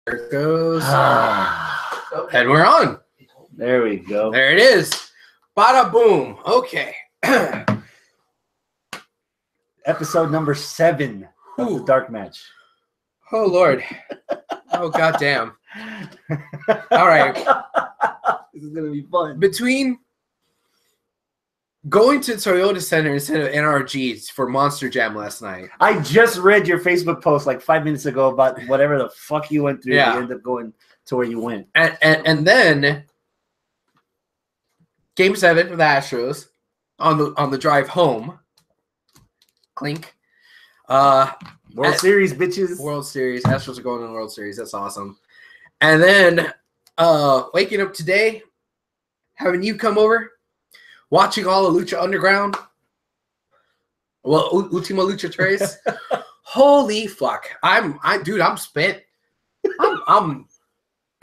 There it goes. And we're on. There we go. There it is. Bada boom. Okay. Episode number 7 of the Dark Match. Oh, Lord. Oh, goddamn. All right. This is going to be fun. Between going to Toyota Center instead of NRG's for Monster Jam last night. I just read your Facebook post like 5 minutes ago about whatever the fuck you went through. Yeah. You end up going to where you went. And then Game 7 for the Astros on the drive home. Clink. World Series, bitches. World Series. Astros are going to the World Series. That's awesome. And then waking up today, having you come over, watching all of Lucha Underground. Well, Ultima Lucha Tres. Holy fuck. I'm spent. I'm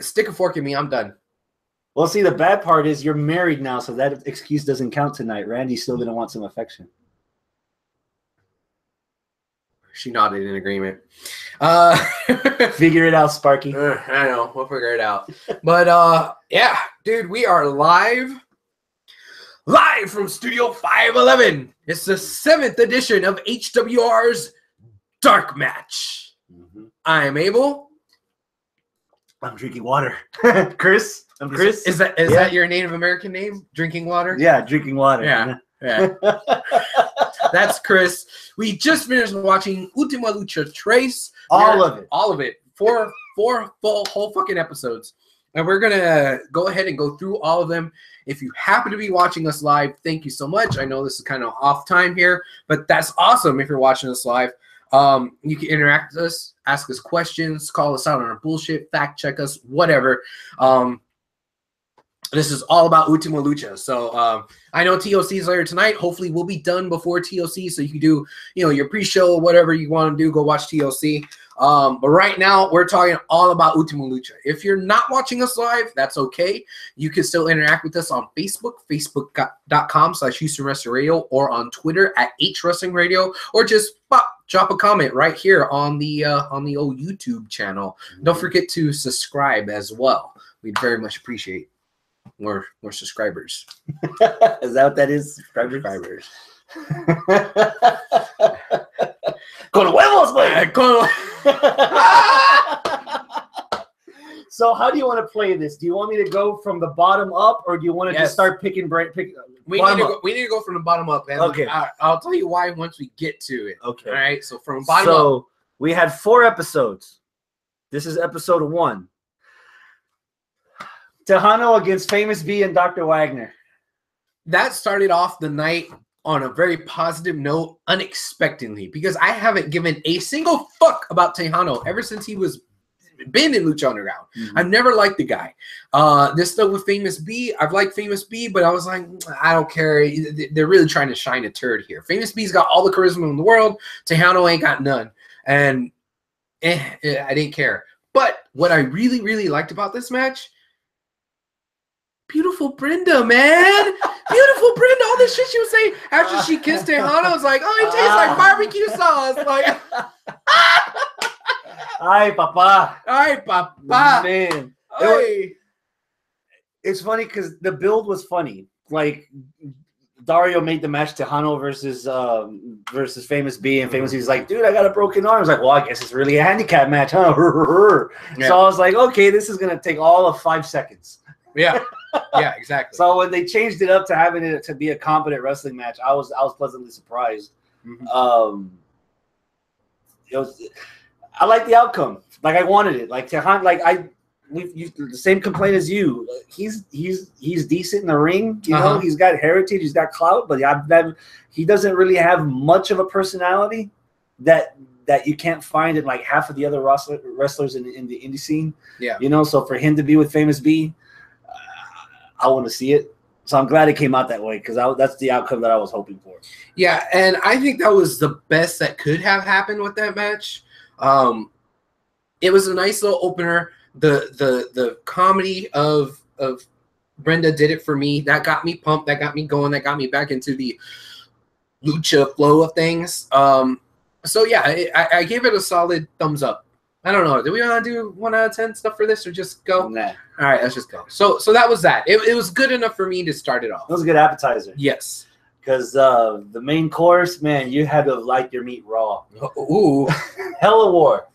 stick a fork in me. I'm done. Well, see, the bad part is you're married now, so that excuse doesn't count tonight. Randy's still going to want some affection. She nodded in agreement. Figure it out, Sparky. I know. We'll figure it out. But, yeah, dude, we are live from Studio 511. It's the 7th edition of HWR's Dark Match. I am Abel. I'm drinking water. Chris. I'm Chris. Is that your Native American name? Drinking water? Yeah, drinking water. Yeah. That's Chris. We just finished watching Ultima Lucha Tres. All of it. Four whole fucking episodes. And we're going to go ahead and go through all of them. If you happen to be watching us live, thank you so much. I know this is kind of off time here, but that's awesome if you're watching us live. You can interact with us, ask us questions, call us out on our bullshit, fact check us, whatever. This is all about Ultima Lucha. So I know TOC is later tonight. Hopefully we'll be done before TOC, so you can do, your pre-show, whatever you want to do, go watch TOC. But right now we're talking all about Ultima Lucha. If you're not watching us live, that's okay. You can still interact with us on Facebook, facebook.com/Houston Wrestling Radio, or on Twitter @HWrestling Radio, or just drop a comment right here on the old YouTube channel. Don't forget to subscribe as well. We'd very much appreciate more subscribers. Is that what that is? Subscribers. Con huevos, güey. So how do you want to play this? Do you want me to go from the bottom up, or do you want to just start picking? We need to go from the bottom up. And okay. I'll tell you why once we get to it. Okay. All right. So from bottom up. So we had 4 episodes. This is episode 1. Tejano against Famous B and Dr. Wagner. That started off the night on a very positive note, unexpectedly, because I haven't given a single fuck about Tejano ever since he was been in Lucha Underground. I've never liked the guy. This stuff with Famous B, I've liked Famous B, but I was like, I don't care. They're really trying to shine a turd here. Famous B's got all the charisma in the world. Tejano ain't got none. And I didn't care. But what I really, really liked about this match, beautiful Brenda, man. Beautiful Brenda. All this shit she was saying after she kissed Tejano, I was like, oh, it tastes like barbecue sauce. Like, Ay, papa. Ay, papa. Man. It's funny because the build was funny. Like, Dario made the match Tejano versus Famous B, and Famous B was like, dude, I got a broken arm. I was like, well, I guess it's really a handicap match, huh? Yeah. So I was like, okay, this is going to take all of 5 seconds. Yeah. Yeah, exactly. So when they changed it up to having it to be a competent wrestling match, I was pleasantly surprised. I like the outcome. Like I wanted it. Like Tejan, like we've the same complaint as you. He's decent in the ring. You know, he's got heritage, he's got clout, but he doesn't really have much of a personality that you can't find in like half of the other wrestlers in the indie scene. Yeah, you know. So for him to be with Famous B, I want to see it. So I'm glad it came out that way because that's the outcome that I was hoping for. Yeah, and I think that was the best that could have happened with that match. It was a nice little opener. The comedy of Brenda did it for me. That got me pumped. That got me going. That got me back into the lucha flow of things. So yeah, I gave it a solid thumbs up. I don't know. Do we want to do 1 out of 10 stuff for this or just go? Nah. All right, let's just go. So that was that. It was good enough for me to start it off. It was a good appetizer. Yes. Because the main course, man, you had to like your meat raw. Ooh. HWR.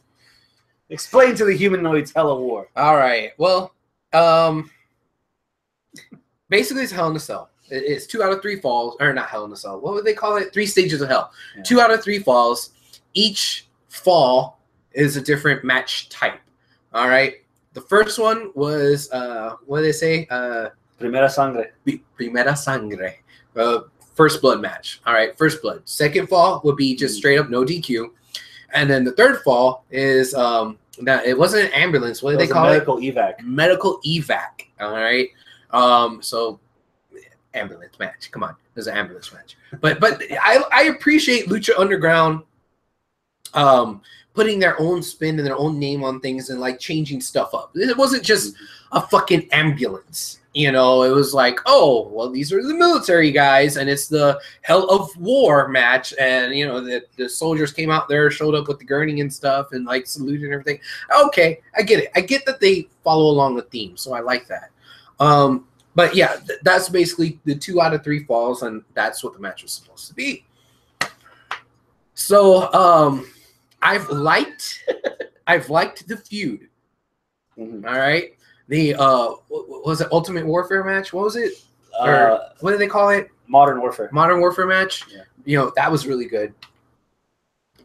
Explain to the humanoids HWR. All right. Well, basically it's Hell in a Cell. It's 2 out of 3 falls, or not Hell in a Cell. What would they call it? 3 stages of hell. Yeah. 2 out of 3 falls. Each fall is a different match type. All right. The first one was what did they say? Primera sangre. Primera sangre. First blood match. All right. First blood. Second fall would be just straight up no DQ. And then the third fall is that it wasn't an ambulance. What did they call it? Medical evac. Medical evac. All right. So ambulance match. Come on. There's an ambulance match. But I appreciate Lucha Underground putting their own spin and their own name on things and like changing stuff up. It wasn't just a fucking ambulance. You know, it was like, oh, well, these are the military guys, and it's the Hell of War match, and you know the soldiers came out there, showed up with the gurney and stuff, and like saluted and everything. Okay, I get it. I get that they follow along the theme, so I like that. But yeah, that's basically the 2 out of 3 falls, and that's what the match was supposed to be. So I've liked the feud. Mm-hmm. All right. The was it Ultimate Warfare match? What was it? Or what did they call it? Modern Warfare. Modern Warfare match. Yeah. You know, that was really good.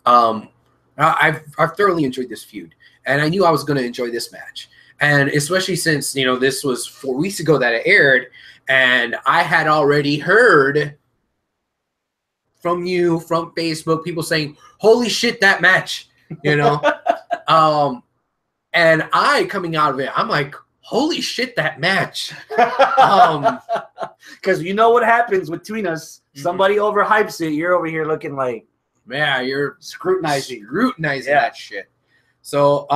I've thoroughly enjoyed this feud, and I knew I was going to enjoy this match, and especially since you know this was 4 weeks ago that it aired, and I had already heard from you from Facebook people saying, "Holy shit, that match!" You know, and I coming out of it, I'm like, holy shit, that match. Because you know what happens between us. Somebody overhypes it. You're over here looking like, man, you're scrutinizing that shit. So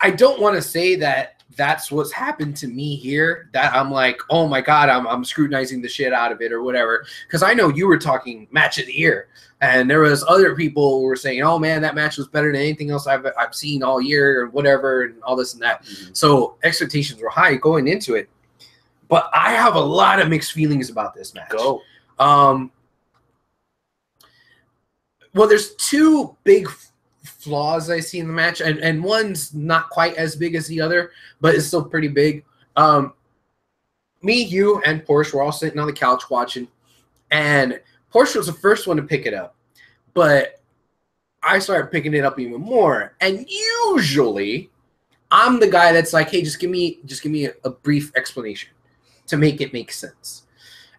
I don't want to say that that's what's happened to me here, that I'm like, oh my God, I'm scrutinizing the shit out of it or whatever. Because I know you were talking match of the year, and there was other people who were saying, oh man, that match was better than anything else I've seen all year or whatever, and all this and that. Mm-hmm. So expectations were high going into it. But I have a lot of mixed feelings about this match. Go. Well, there's 2 big flaws I see in the match, and one's not quite as big as the other, but it's still pretty big. Me, you, and Porsche were all sitting on the couch watching, and Porsche was the first one to pick it up, but I started picking it up even more. And usually, I'm the guy that's like, hey, just give me a brief explanation to make it make sense.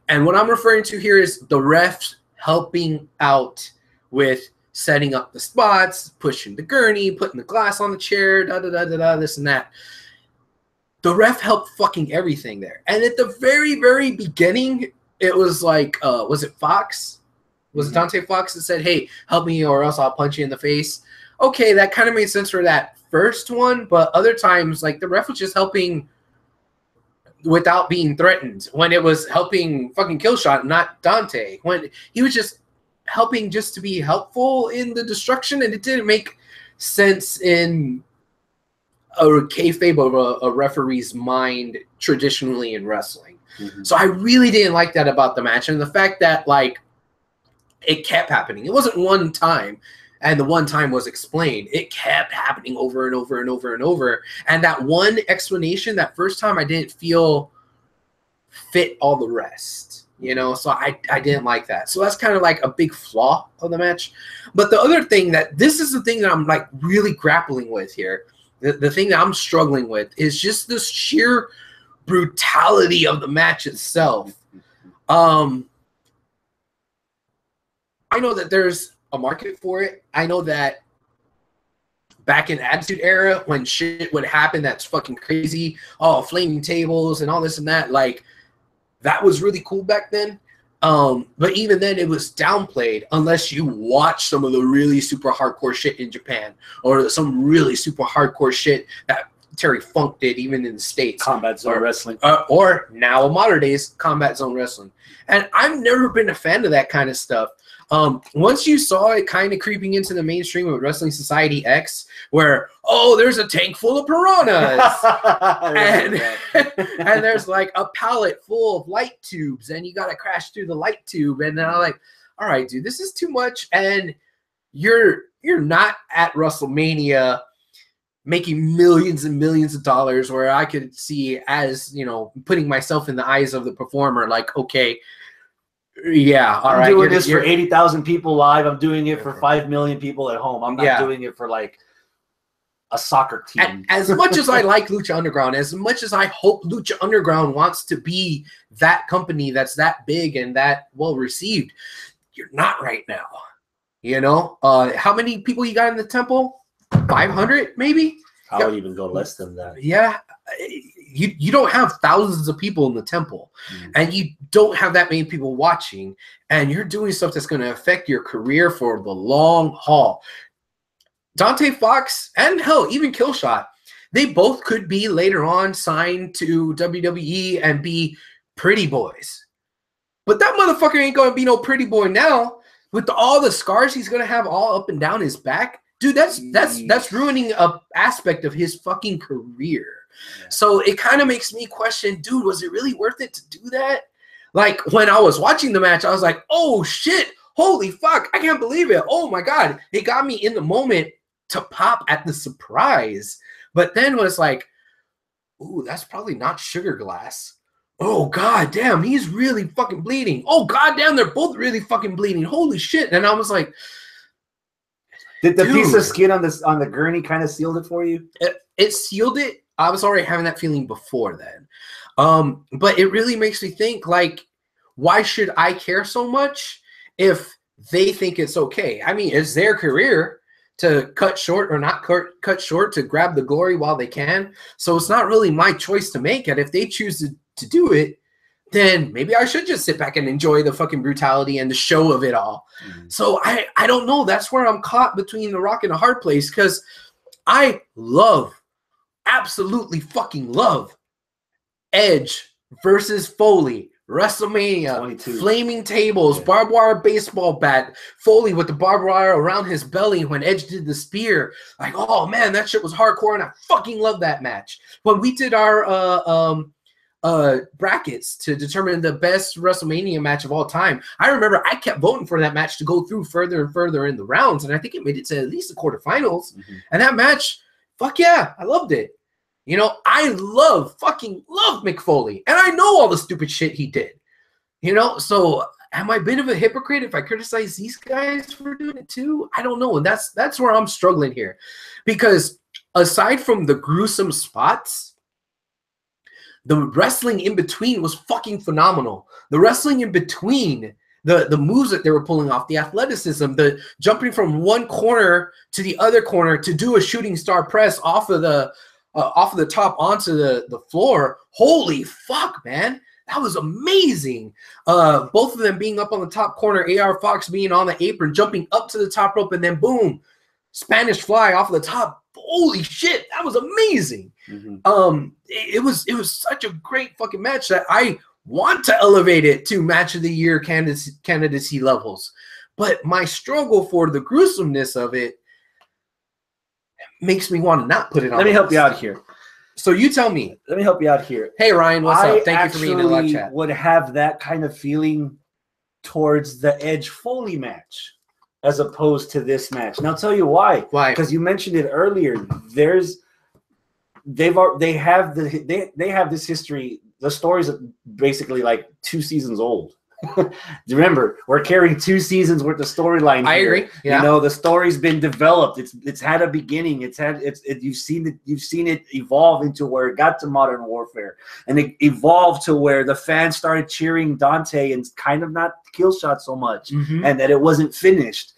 And what I'm referring to here is the refs helping out with setting up the spots, pushing the gurney, putting the glass on the chair, this and that. The ref helped fucking everything there. And at the very, very beginning, it was like, was it Fox? Was it Dante Fox that said, hey, help me or else I'll punch you in the face? Okay, that kind of made sense for that first one, but other times, like, the ref was just helping without being threatened. When it was helping fucking Killshot, not Dante. When he was just helping just to be helpful in the destruction, and it didn't make sense in a kayfabe of a referee's mind traditionally in wrestling. Mm-hmm. So I really didn't like that about the match, and the fact that like it kept happening. It wasn't one time, and the one time was explained. It kept happening over and over and over and over. And that one explanation, that first time, I didn't feel fit all the rest. You know, so I didn't like that. So that's kind of like a big flaw of the match. But the other thing this is the thing that I'm like really grappling with here. The thing that I'm struggling with is just this sheer brutality of the match itself. I know that there's a market for it. I know that back in Attitude Era, when shit would happen that's fucking crazy, oh, flaming tables and all this and that, like, that was really cool back then. But even then, it was downplayed unless you watch some of the really super hardcore shit in Japan, or some really super hardcore shit that Terry Funk did even in the States. Combat Zone Wrestling. Or now in modern days, Combat Zone Wrestling. And I've never been a fan of that kind of stuff. Once you saw it kind of creeping into the mainstream of Wrestling Society X, where, oh, there's a tank full of piranhas, and there's like a pallet full of light tubes, and you got to crash through the light tube, and then I'm like, all right, dude, this is too much, and you're not at WrestleMania making millions and millions of dollars, where I could see, as you know, putting myself in the eyes of the performer, like, okay, yeah, all right. I'm doing this for 80,000 people live. I'm doing it for 5 million people at home. I'm not doing it for like a soccer team. As much as I like Lucha Underground, as much as I hope Lucha Underground wants to be that company that's that big and that well received, you're not right now. You know, how many people you got in the temple? 500 maybe. I would even go less than that. Yeah. You don't have thousands of people in the temple, and you don't have that many people watching, and you're doing stuff that's going to affect your career for the long haul. Dante Fox and hell, even Killshot, they both could be later on signed to WWE and be pretty boys. But that motherfucker ain't going to be no pretty boy now with all the scars he's going to have all up and down his back. Dude, that's ruining a aspect of his fucking career. Yeah. So it kind of makes me question, dude, was it really worth it to do that? Like, when I was watching the match, I was like, oh shit, holy fuck, I can't believe it. Oh my God, it got me in the moment to pop at the surprise. But then was like, ooh, that's probably not Sugar Glass. Oh god damn, he's really fucking bleeding. Oh god damn, they're both really fucking bleeding. Holy shit. And I was like, did the piece of skin on the gurney kind of sealed it for you? It sealed it. I was already having that feeling before then. But it really makes me think, like, why should I care so much if they think it's okay? I mean, it's their career to cut short or not cut short, to grab the glory while they can. So it's not really my choice to make. And if they choose to do it, then maybe I should just sit back and enjoy the fucking brutality and the show of it all. So I don't know. That's where I'm caught between the rock and a hard place, because I absolutely fucking love Edge versus Foley, WrestleMania, 22. Flaming tables, barbed wire baseball bat, Foley with the barbed wire around his belly when Edge did the spear. Like, oh man, that shit was hardcore, and I fucking love that match. When we did our brackets to determine the best WrestleMania match of all time, I remember I kept voting for that match to go through further and further in the rounds, and I think it made it to at least the quarterfinals. And that match, fuck yeah, I loved it. You know, I fucking love Mick Foley, and I know all the stupid shit he did. You know, so am I a bit of a hypocrite if I criticize these guys for doing it too? I don't know, and that's where I'm struggling here, because aside from the gruesome spots, the wrestling in between was fucking phenomenal. The wrestling in between, the moves that they were pulling off, the athleticism, the jumping from one corner to the other corner to do a shooting star press off of the top onto the floor. Holy fuck, man. That was amazing. Both of them being up on the top corner, AR Fox being on the apron, jumping up to the top rope, and then boom, Spanish fly off of the top. Holy shit, that was amazing. It was such a great fucking match that I want to elevate it to match of the year candidacy levels. But my struggle for the gruesomeness of it makes me want to not put it on. Let me help you out here. So you tell me. Let me help you out here. Hey Ryan, what's up? Thank you for being in the live chat. I would have that kind of feeling towards the Edge Foley match as opposed to this match. And I'll tell you why. Why? Because you mentioned it earlier. They have this history. The story's basically like 2 seasons old. Remember, we're carrying 2 seasons worth of storyline. I agree. Yeah. You know, the story's been developed. It's had a beginning. You've seen it evolve into where it got to Modern Warfare, and it evolved to where the fans started cheering Dante and kind of not Killshot so much, and that it wasn't finished.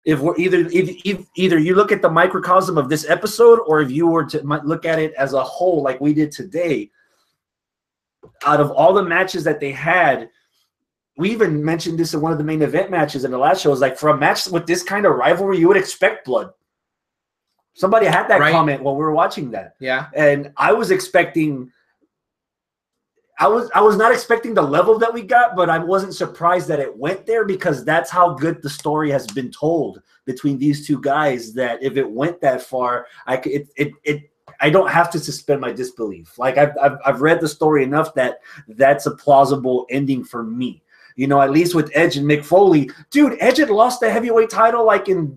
If we're either you look at the microcosm of this episode, or if you were to look at it as a whole, like we did today. Out of all the matches that they had, we even mentioned this in one of the main event matches in the last show. Is like, for a match with this kind of rivalry, you would expect blood. Somebody had that comment while we were watching that. Yeah. And I was expecting I was not expecting the level that we got, but I wasn't surprised that it went there because that's how good the story has been told between these two guys. That if it went that far, I don't have to suspend my disbelief. Like I've read the story enough that that's a plausible ending for me. You know, at least with Edge and Mick Foley, dude. Edge had lost the heavyweight title like in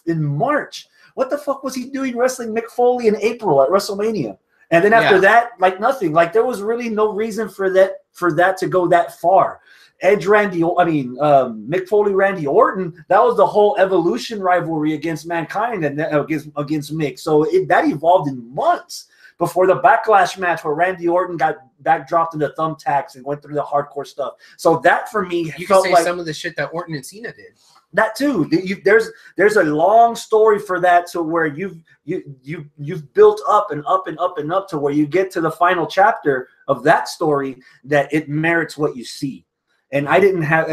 March. What the fuck was he doing wrestling Mick Foley in April at WrestleMania? And then after that, like nothing. Like there was really no reason for that to go that far. Mick Foley, Randy Orton. That was the whole Evolution rivalry against Mankind and against Mick. So that evolved in months before the Backlash match where Randy Orton got backdropped into thumbtacks and went through the hardcore stuff. So that for me, you can say like some of the shit that Orton and Cena did. That too. There's a long story for that to where you've built up and up and up and up to where you get to the final chapter of that story that it merits what you see. And I didn't have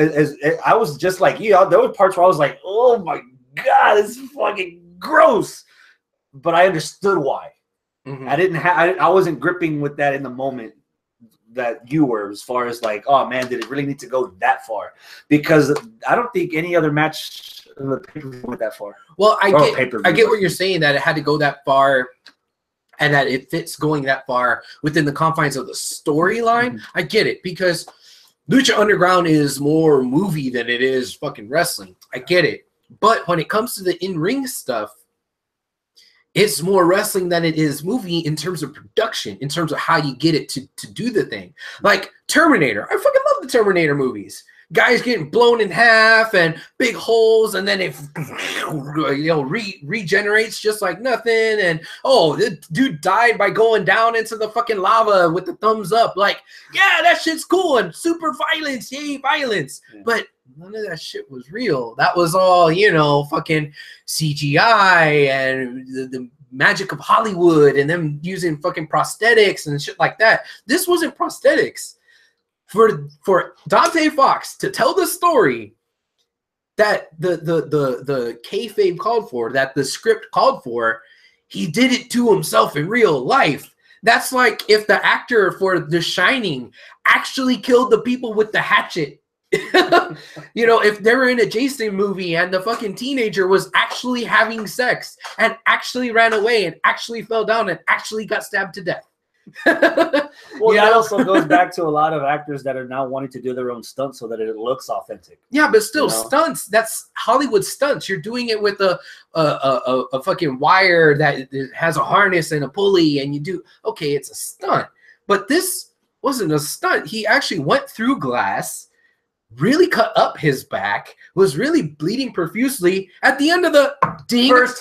I was just like, there were parts where I was like, oh my God, this is fucking gross. But I understood why. Mm-hmm. I wasn't gripping with that in the moment that you were, as far as like, oh man, did it really need to go that far? Because I don't think any other match went that far. Well, I get what you're saying, that it had to go that far and that it fits going that far within the confines of the storyline. Mm-hmm. I get it, because Lucha Underground is more movie than it is fucking wrestling. I get it. But when it comes to the in-ring stuff, it's more wrestling than it is movie in terms of production, in terms of how you get it to do the thing. Like Terminator. I fucking love the Terminator movies. Guys getting blown in half and big holes, and then it regenerates just like nothing. And oh, the dude died by going down into the fucking lava with the thumbs up. Like, yeah, that shit's cool, and super violence, yay, violence. Yeah. But none of that shit was real. That was all, fucking CGI and the magic of Hollywood and them using fucking prosthetics and shit like that. This wasn't prosthetics. For Dante Fox to tell the story that the kayfabe called for, that the script called for, he did it to himself in real life. That's like if the actor for The Shining actually killed the people with the hatchet. If they were in a Jason movie and the fucking teenager was actually having sex and actually ran away and actually fell down and actually got stabbed to death. Well, that also goes back to a lot of actors that are now wanting to do their own stunts so that it looks authentic. Yeah, but still, stunts, that's Hollywood stunts. You're doing it with a fucking wire that has a harness and a pulley, and you do, okay, it's a stunt. But this wasn't a stunt. He actually went through glass, really cut up his back, was really bleeding profusely at the end of the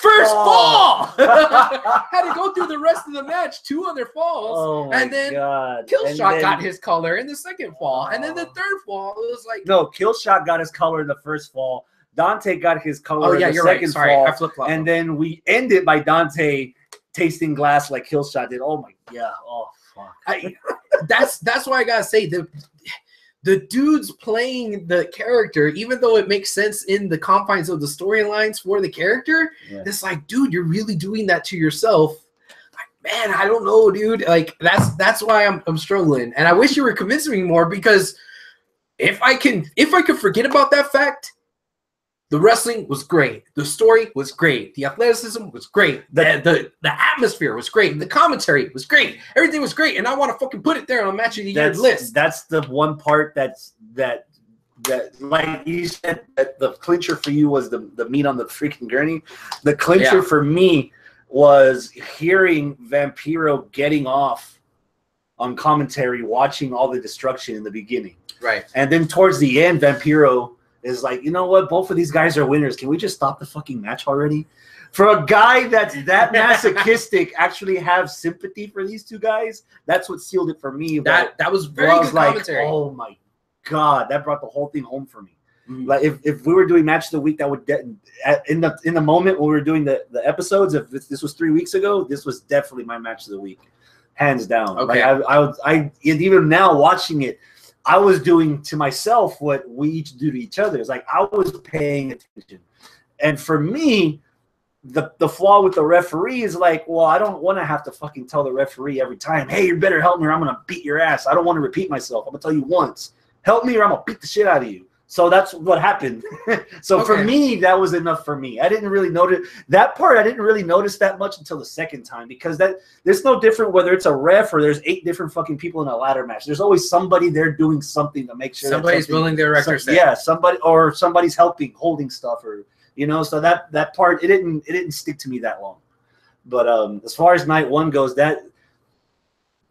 first fall. Had to go through the rest of the match, 2 other falls, and then Killshot got his color in the second fall, and then the third fall, it was like, no, Killshot got his color in the first fall. Dante got his color in the second fall, I flip-flopped. And then we ended by Dante tasting glass like Killshot did. Oh my god! Oh fuck! That's why I gotta say the dude's playing the character, even though it makes sense in the confines of the storylines for the character. Yeah. It's like, dude, you're really doing that to yourself. Like, man, I don't know, dude. Like, that's why I'm struggling. And I wish you were convincing me more, because if I could forget about that fact, the wrestling was great. The story was great. The athleticism was great. The atmosphere was great. The commentary was great. Everything was great. And I want to fucking put it there on a match of the year list. That's the one part that like you said, that the clincher for you was the meat on the freaking gurney. The clincher for me was hearing Vampiro getting off on commentary, watching all the destruction in the beginning. Right. And then towards the end, Vampiro is like, you know what? Both of these guys are winners. Can we just stop the fucking match already? For a guy that's that masochistic, actually have sympathy for these two guys. That's what sealed it for me. That was very good commentary. Like, oh my god, that brought the whole thing home for me. Mm-hmm. Like if we were doing match of the week, that would in the moment when we were doing the episodes. If this was 3 weeks ago, this was definitely my match of the week, hands down. Okay. Like I even now watching it, I was doing to myself what we each do to each other. It's like I was paying attention. And for me, the flaw with the referee is like, well, I don't want to have to fucking tell the referee every time, hey, you better help me or I'm going to beat your ass. I don't want to repeat myself. I'm going to tell you once. Help me or I'm going to beat the shit out of you. So that's what happened. So for me, that was enough for me. I didn't really notice that part. I didn't really notice that much until the second time, because there's no different whether it's a ref or there's 8 different fucking people in a ladder match. There's always somebody there doing something to make sure somebody's building their record. Yeah, somebody's helping, holding stuff, or so that part it didn't stick to me that long. But as far as night 1 goes, that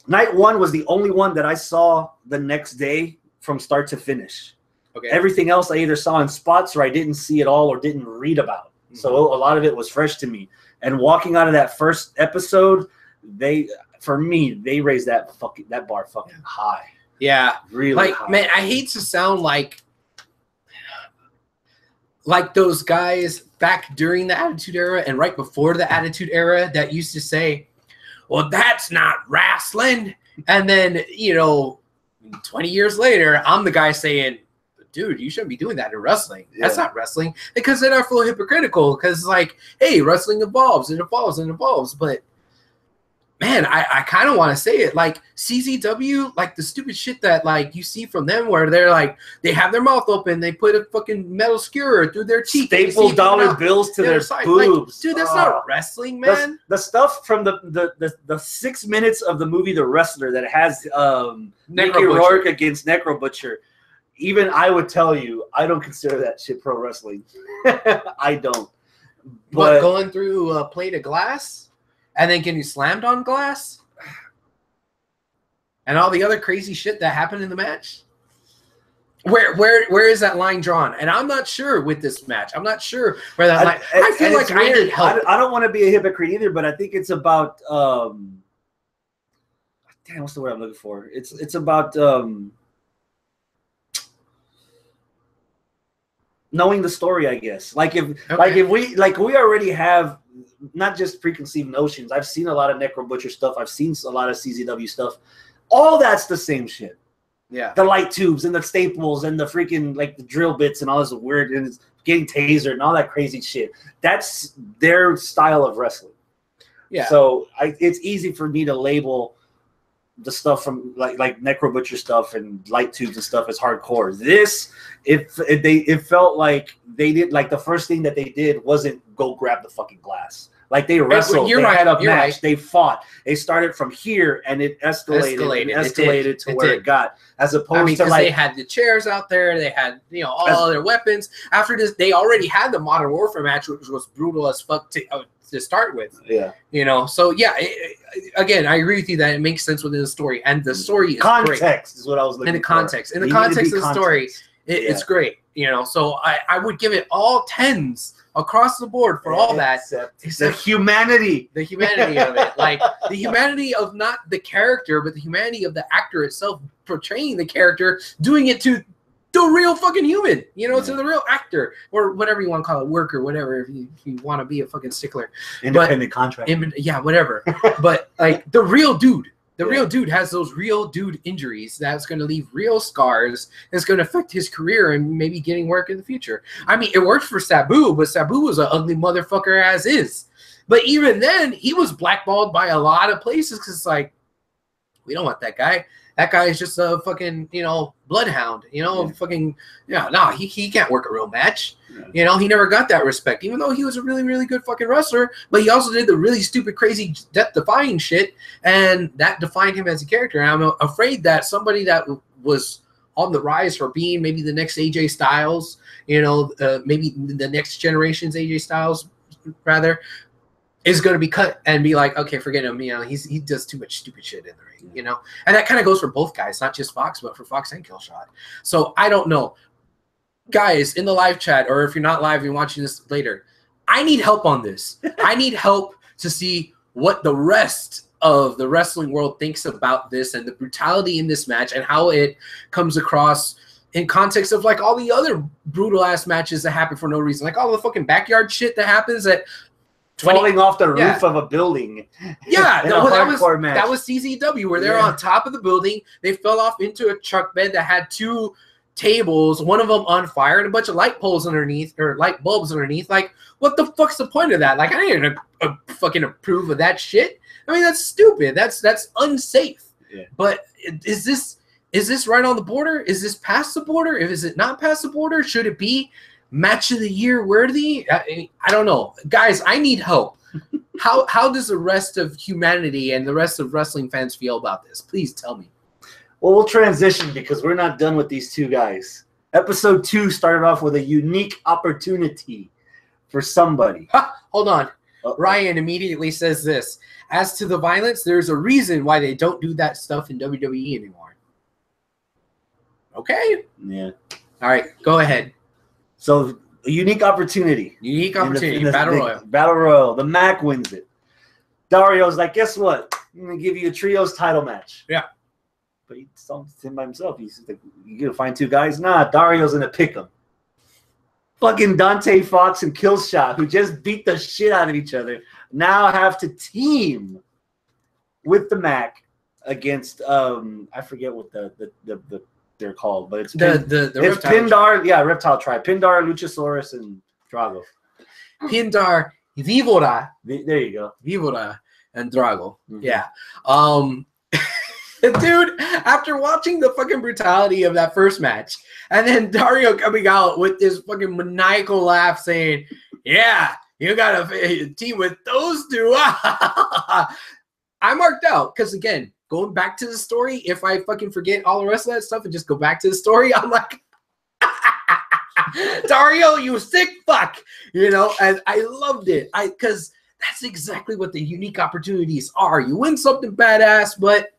night 1 was the only one that I saw the next day from start to finish. Okay. Everything else I either saw in spots or I didn't see at all or didn't read about. Mm-hmm. So a lot of it was fresh to me. And walking out of that first episode, they raised that bar fucking high. Yeah. Really high. Man, I hate to sound like those guys back during the Attitude Era and right before the Attitude Era that used to say, well, that's not wrestling. And then, 20 years later, I'm the guy saying, dude, you shouldn't be doing that in wrestling. Yeah. That's not wrestling. Because then I feel hypocritical, because hey, wrestling evolves. It evolves and evolves. But man, I kind of want to say it. Like CZW, like the stupid shit that you see from them where they're they have their mouth open, they put a fucking metal skewer through their teeth. Staple dollar bills to their boobs. Dude, that's not wrestling, man. The stuff from the 6 minutes of the movie The Wrestler that has Mickey Rourke against Necro Butcher. Even I would tell you, I don't consider that shit pro wrestling. I don't. But going through a plate of glass and then getting slammed on glass and all the other crazy shit that happened in the match. Where is that line drawn? And I'm not sure with this match. I'm not sure where that line. I feel like I need help. I don't want to be a hypocrite either, but I think it's about damn, what's the word I'm looking for? It's about knowing the story, I guess. If we already have not just preconceived notions. I've seen a lot of Necro Butcher stuff. I've seen a lot of CZW stuff. All that's the same shit. Yeah. The light tubes and the staples and the freaking the drill bits and all this weird and it's getting tasered and all that crazy shit. That's their style of wrestling. Yeah. So it's easy for me to label the stuff from like Necro Butcher stuff and light tubes and stuff as hardcore. This, it felt like they did the first thing that they did wasn't go grab the fucking glass. Like they wrestled, they had a match, they fought. They started from here and it escalated to where it got. As opposed to they had the chairs out there, they had all their weapons. After this, they already had the Modern Warfare match, which was brutal as fuck to start with. Yeah. So yeah, again, I agree with you that it makes sense within the story, and the story is context great. Is what I was looking in the context. For. In the context of the story, it's great. So I would give it all 10s across the board for all that. Except the humanity. The humanity of it. The humanity of not the character, but the humanity of the actor itself portraying the character, doing it to the real fucking human, to the real actor, or whatever you want to call it, worker, whatever, if you want to be a fucking stickler. Independent contractor. Yeah, whatever. But the real dude. The real dude has those real dude injuries that's going to leave real scars. That's going to affect his career and maybe getting work in the future. I mean, it worked for Sabu, but Sabu was an ugly motherfucker as is. But even then, he was blackballed by a lot of places because we don't want that guy. That guy is just a fucking, bloodhound, fucking, he can't work a real match. Yeah. He never got that respect, even though he was a really, really good fucking wrestler, but he also did the really stupid, crazy, death-defying shit, and that defined him as a character. And I'm afraid that somebody that was on the rise for being maybe the next AJ Styles, maybe the next generation's AJ Styles, rather, is going to be cut and be like, okay, forget him. He does too much stupid shit in the ring, And that kind of goes for both guys, not just Fox, but for Fox and Killshot. So I don't know. Guys, in the live chat, or if you're not live, you're watching this later, I need help on this. I need help to see what the rest of the wrestling world thinks about this and the brutality in this match and how it comes across in context of all the other brutal-ass matches that happen for no reason. All the fucking backyard shit that happens at falling off the roof of a building. Yeah, that was CZW, where they're on top of the building. They fell off into a truck bed that had two tables, one of them on fire, and a bunch of light poles underneath, or light bulbs underneath. Like, what the fuck's the point of that? Like, I didn't fucking approve of that shit. I mean, that's stupid. That's unsafe. Yeah. But is this right on the border? Is this past the border? Is it not past the border? Should it be match of the year worthy? I don't know. Guys, I need help. How does the rest of humanity and the rest of wrestling fans feel about this? Please tell me. Well, we'll transition because we're not done with these two guys. Episode 2 started off with a unique opportunity for somebody. Hold on. Ryan immediately says this. As to the violence, there's a reason why they don't do that stuff in WWE anymore. Okay. Yeah. All right. Go ahead. So, a unique opportunity. In the Battle Royal. Battle Royal. The Mac wins it. Dario's like, guess what? I'm going to give you a trios title match. Yeah. But he saw him by himself. He's like, you going to find 2 guys? Nah, Dario's going to pick them. Fucking Dante Fox and Killshot, who just beat the shit out of each other, now have to team with the Mac against I forget what they're called, but it's it's Pindar, Reptile Tribe, Pindar, Luchasaurus, and Drago. Pindar, Vivora. There you go, Vivora and Drago. Mm-hmm. Yeah. Dude, after watching the fucking brutality of that first match, and then Dario coming out with this fucking maniacal laugh saying, yeah, you got a team with those 2. I marked out because, again, going back to the story, if I fucking forget all the rest of that stuff and just go back to the story, I'm like, Dario, you sick fuck. You know, and I loved it. Because that's exactly what the unique opportunities are. You win something badass, but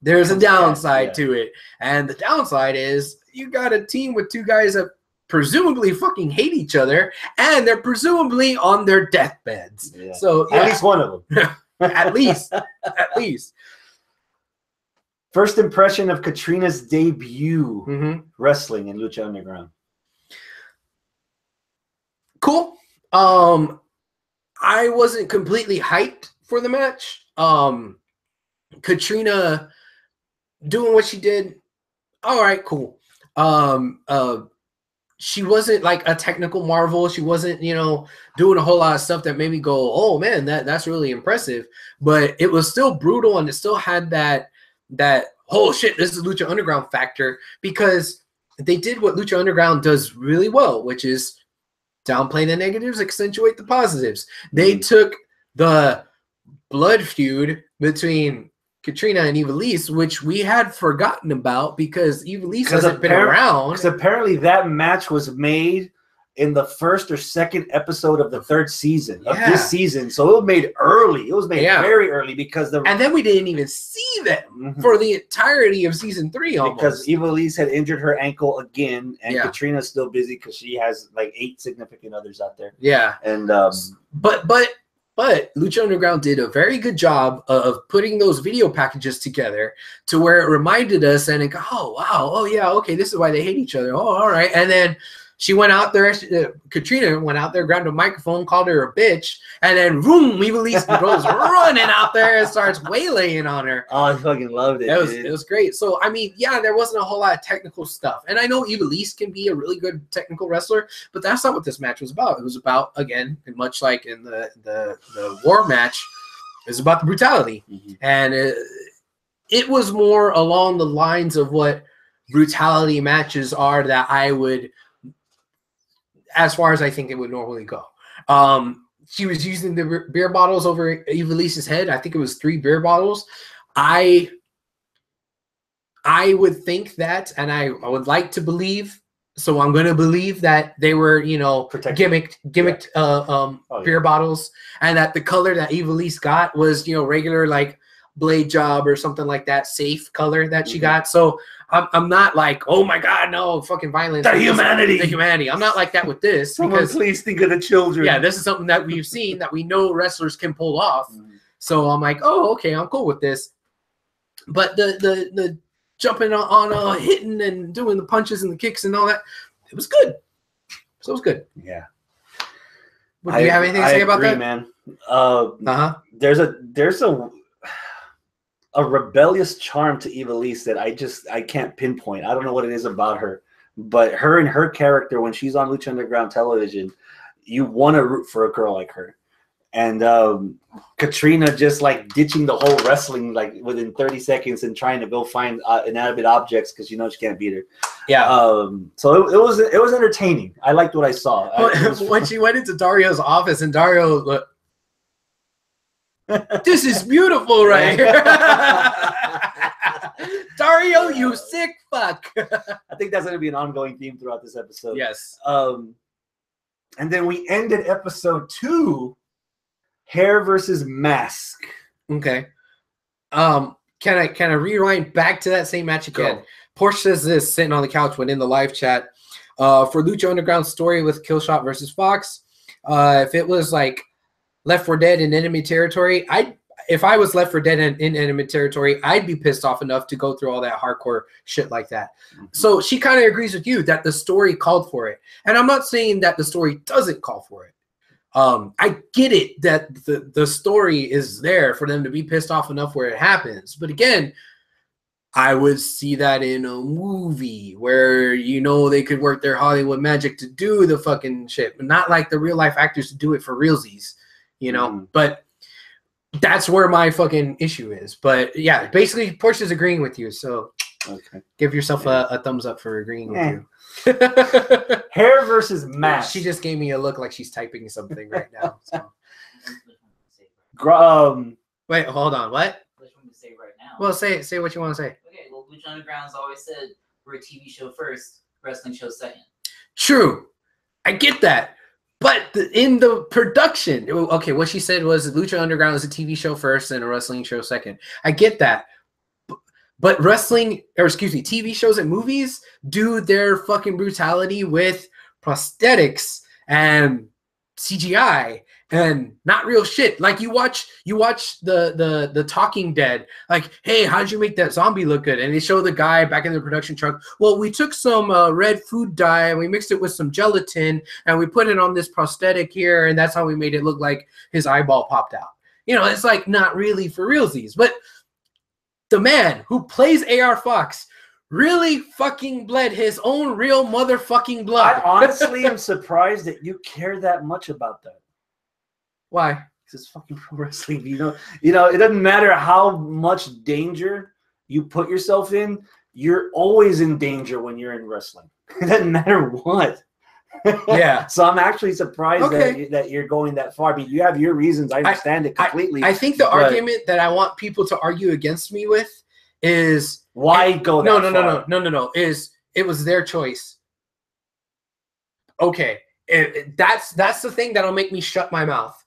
there's a downside to it. And the downside is you got a team with 2 guys that presumably fucking hate each other, and they're presumably on their deathbeds. Yeah. So at least one of them. At least. First impression of Katrina's debut wrestling in Lucha Underground. Cool. I wasn't completely hyped for the match. Katrina doing what she did, all right, cool. She wasn't like a technical marvel. She wasn't, doing a whole lot of stuff that made me go, oh man, that's really impressive. But it was still brutal, and it still had that oh shit, this is Lucha Underground factor, because they did what Lucha Underground does really well, which is downplay the negatives, accentuate the positives. They took the blood feud between Katrina and Ivelisse, which we had forgotten about because Ivelisse hasn't been around. Because apparently that match was made in the 1st or 2nd episode of the 3rd season of this season. So it was made early. It was made very early because and then we didn't even see them for the entirety of season 3 almost. Because Ivelisse had injured her ankle again, and Katrina's still busy because she has like 8 significant others out there. Yeah. And But Lucha Underground did a very good job of putting those video packages together to where it reminded us, and it go, oh, wow, oh, yeah, okay, this is why they hate each other. Oh, all right. And then she went out there, Katrina went out there, grabbed a microphone, called her a bitch, and then, boom, Ivelisse goes running out there and starts waylaying on her. Oh, I fucking loved it. It was great. So, I mean, yeah, there wasn't a whole lot of technical stuff. And I know Ivelisse can be a really good technical wrestler, but that's not what this match was about. It was about, again, much like in the war match, it was about the brutality. And it was more along the lines of what brutality matches are that I would, as far as I think it would normally go. She was using the beer bottles over Ivelisse's head. I think it was 3 beer bottles. I would think that, and I would like to believe, so I'm going to believe that they were, gimmicked beer bottles, and that the color that Ivelisse got was, regular like blade job or something like that, safe color that she got. So I'm not like, oh my God, no, fucking violence. The humanity. I'm not like that with this. Someone please think of the children. Yeah, this is something that we've seen that we know wrestlers can pull off. So I'm like, oh, okay, I'm cool with this. But the jumping on hitting and doing the punches and the kicks and all that, it was good. So it was good. Yeah. Do you have anything to say about that, man? There's a rebellious charm to Ivelisse that I can't pinpoint. I don't know what it is about her, but her and her character, when she's on Lucha Underground television, you want to root for a girl like her. And Katrina just like ditching the whole wrestling like within 30 seconds and trying to go find inanimate objects because she can't beat her. Yeah. So it was entertaining. I liked what I saw. When she went into Dario's office and Dario looked, this is beautiful right here. Dario, you sick fuck. I think that's going to be an ongoing theme throughout this episode. Yes. And then we ended episode 2, hair versus mask. Okay. Can I rewind back to that same match again? Porsche says this sitting on the couch when in the live chat. For Lucha Underground story with Killshot versus Fox, if it was like Left 4 Dead in enemy territory, if I was Left 4 Dead in enemy territory, I'd be pissed off enough to go through all that hardcore shit like that. Mm-hmm. So she kind of agrees with you that the story called for it. And I'm not saying that the story doesn't call for it. I get it that the story is there for them to be pissed off enough where it happens. But again, I would see that in a movie where, they could work their Hollywood magic to do the fucking shit, but not like the real life actors to do it for realsies, But that's where my fucking issue is. But yeah, basically Portia's agreeing with you. So give yourself a thumbs up for agreeing with you. Hair versus mask. She just gave me a look like she's typing something right now. So. Wait, hold on. What? Which one to say right now? Well, say what you want to say. Okay, well, Lucha Underground's always said we're a TV show first, wrestling show second. True. I get that. But in the production, okay, what she said was Lucha Underground is a TV show first and a wrestling show second. I get that. But TV shows and movies do their fucking brutality with prosthetics and CGI and not real shit. Like you watch the Talking Dead, like, hey, how'd you make that zombie look good? And they show the guy back in the production truck. Well, we took some red food dye and we mixed it with some gelatin and we put it on this prosthetic here, and that's how we made it look like his eyeball popped out. It's like not really for realsies. But the man who plays AR Fox really fucking bled his own real motherfucking blood. I honestly am surprised that you care that much about that. Why? Because it's fucking pro wrestling. It doesn't matter how much danger you put yourself in. You're always in danger when you're in wrestling. It doesn't matter what. Yeah. So I'm actually surprised that you're going that far. I mean, you have your reasons. I understand it completely. I think the argument that I want people to argue against me with is why go that far? No. Is it was their choice. Okay. That's the thing that'll make me shut my mouth.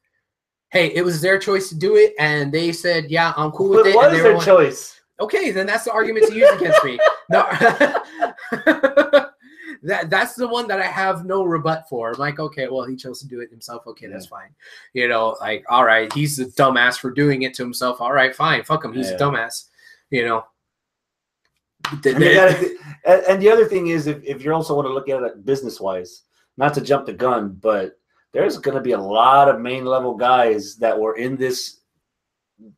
Hey, it was their choice to do it, and they said, yeah, I'm cool with it. What is their choice? Okay, then that's the argument to use against me. No. That's the one that I have no rebut for. I'm like, okay, well, he chose to do it himself. Okay, that's fine. Like, all right, he's a dumbass for doing it to himself. All right, fine. Fuck him. He's a dumbass. And the other thing is, if you also want to look at it business-wise, not to jump the gun, but there's going to be a lot of main-level guys that were in this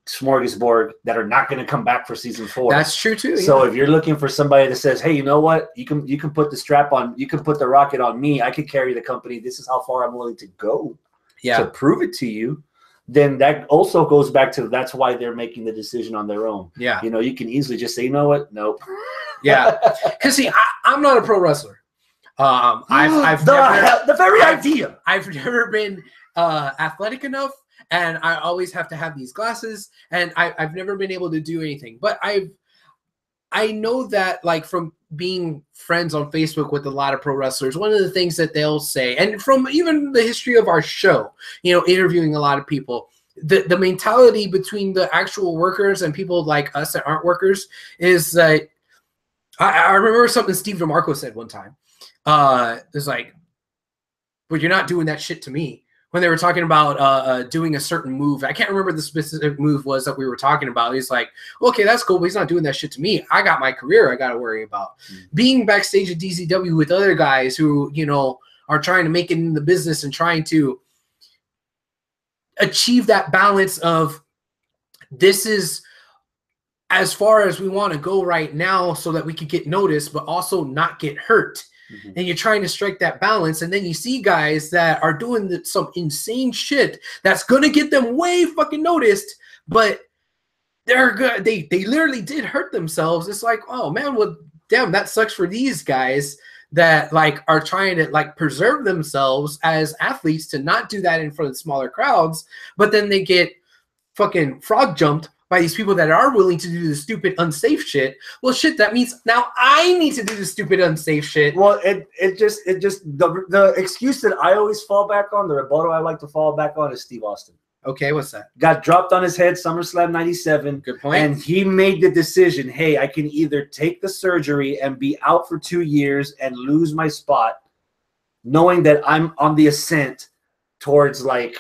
smorgasbord that are not going to come back for season 4. That's true too. So if you're looking for somebody that says, hey, you know what, you can put the strap on, you can put the rocket on me, I could carry the company, this is how far I'm willing to go to prove it to you, then that also goes back to that's why they're making the decision on their own. Yeah. You can easily just say, you know what, nope. Yeah. Because see, I'm not a pro wrestler. The very idea. I've never been athletic enough, and I always have to have these glasses, and I've never been able to do anything. But I know that, like, from being friends on Facebook with a lot of pro wrestlers, one of the things that they'll say, and from even the history of our show, interviewing a lot of people, the mentality between the actual workers and people like us that aren't workers is that I remember something Steve DeMarco said one time. It's like, but you're not doing that shit to me. When they were talking about doing a certain move, I can't remember the specific move was that we were talking about. He's like, okay, that's cool, but he's not doing that shit to me. I got my career I got to worry about. Being backstage at DZW with other guys who, are trying to make it in the business and trying to achieve that balance of this is as far as we want to go right now so that we could get noticed, but also not get hurt. and you're trying to strike that balance, and then you see guys that are doing some insane shit that's gonna get them way fucking noticed, but they're good. They literally did hurt themselves. It's like, oh man, well, damn, that sucks for these guys that like are trying to like preserve themselves as athletes to not do that in front of smaller crowds, but then they get fucking frog jumped by these people that are willing to do the stupid unsafe shit. Well, shit, that means now I need to do the stupid unsafe shit. Well, it just the excuse that I always fall back on, the rebuttal I like to fall back on, is Steve Austin. Okay, what's that? Got dropped on his head SummerSlam 97. Good point. And he made the decision, hey, I can either take the surgery and be out for 2 years and lose my spot, knowing that I'm on the ascent towards like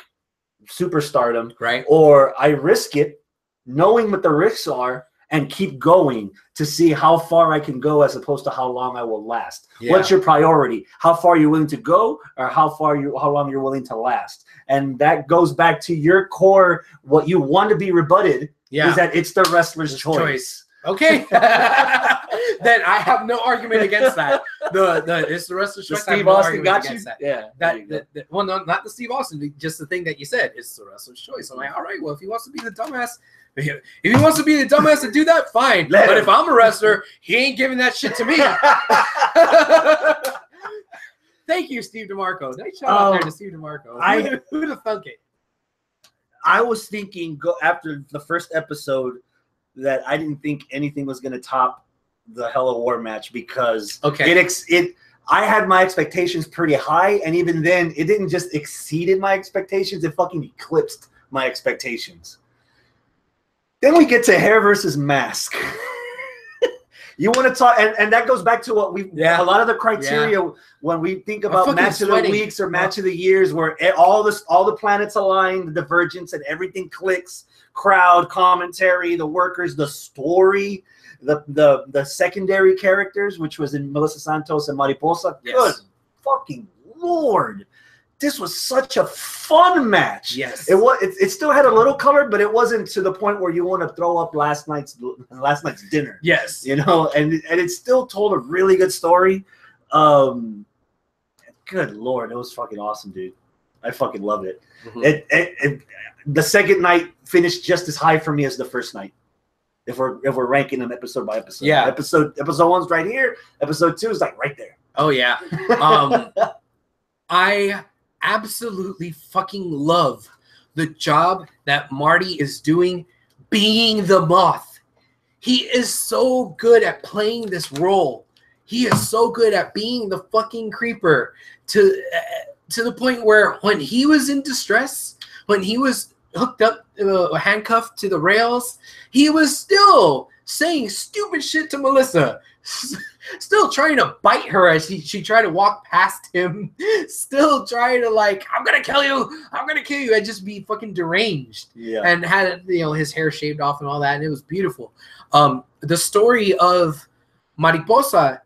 superstardom, right? Or I risk it, knowing what the risks are, and keep going to see how far I can go as opposed to how long I will last. Yeah. What's your priority? How far you're willing to go, or how long you're willing to last? And that goes back to your core. What you want to be rebutted is that it's the wrestler's choice. Okay. Then I have no argument against that. It's the wrestler's choice. Steve Austin got you? That. Yeah. Well, no, not the Steve Austin, just the thing that you said. It's the wrestler's choice. I'm like, all right, well, if he wants to be the dumbass, if he wants to be the dumbass to do that, fine. But if I'm a wrestler, he ain't giving that shit to me. Thank you, Steve DeMarco. Nice shout out there to Steve DeMarco. Who'd have thunk it? I was thinking after the first episode that I didn't think anything was going to top the Hell of War match because I had my expectations pretty high, and even then, it didn't just exceeded my expectations; it fucking eclipsed my expectations. Then we get to hair versus mask. You want to talk, and that goes back to what a lot of the criteria when we think about match of the weeks or match of the years, where all the planets align, the divergence, and everything clicks. Crowd, commentary, the workers, the story, the secondary characters, which was in Melissa Santos and Mariposa. Yes. Good fucking Lord. This was such a fun match. Yes, it still had a little color, but it wasn't to the point where you want to throw up last night's dinner. Yes, you know, and it still told a really good story. Good Lord, it was fucking awesome, dude. I fucking loved it. Mm-hmm. The second night finished just as high for me as the first night. If we're ranking them episode by episode. Yeah, episode 1's right here. Episode 2 is like right there. Oh yeah. I absolutely fucking love the job that Marty is doing being the Moth. He is so good at playing this role. He is so good at being the fucking creeper to the point where when he was in distress, when he was hooked up, handcuffed to the rails, he was still saying stupid shit to Melissa. Still trying to bite her as she tried to walk past him. Still trying to like, I'm gonna kill you, and just be fucking deranged. Yeah. And had his hair shaved off and all that, and it was beautiful. The story of Mariposa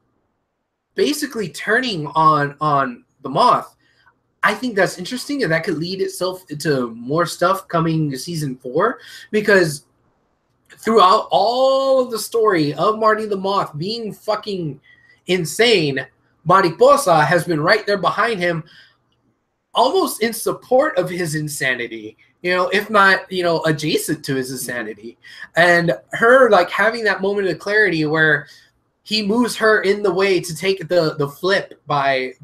basically turning on the Moth, I think that's interesting, and that could lead itself to more stuff coming to season 4, because throughout all of the story of Marty the Moth being fucking insane, Mariposa has been right there behind him, almost in support of his insanity, if not, adjacent to his insanity. And her like having that moment of clarity where he moves her in the way to take the flip by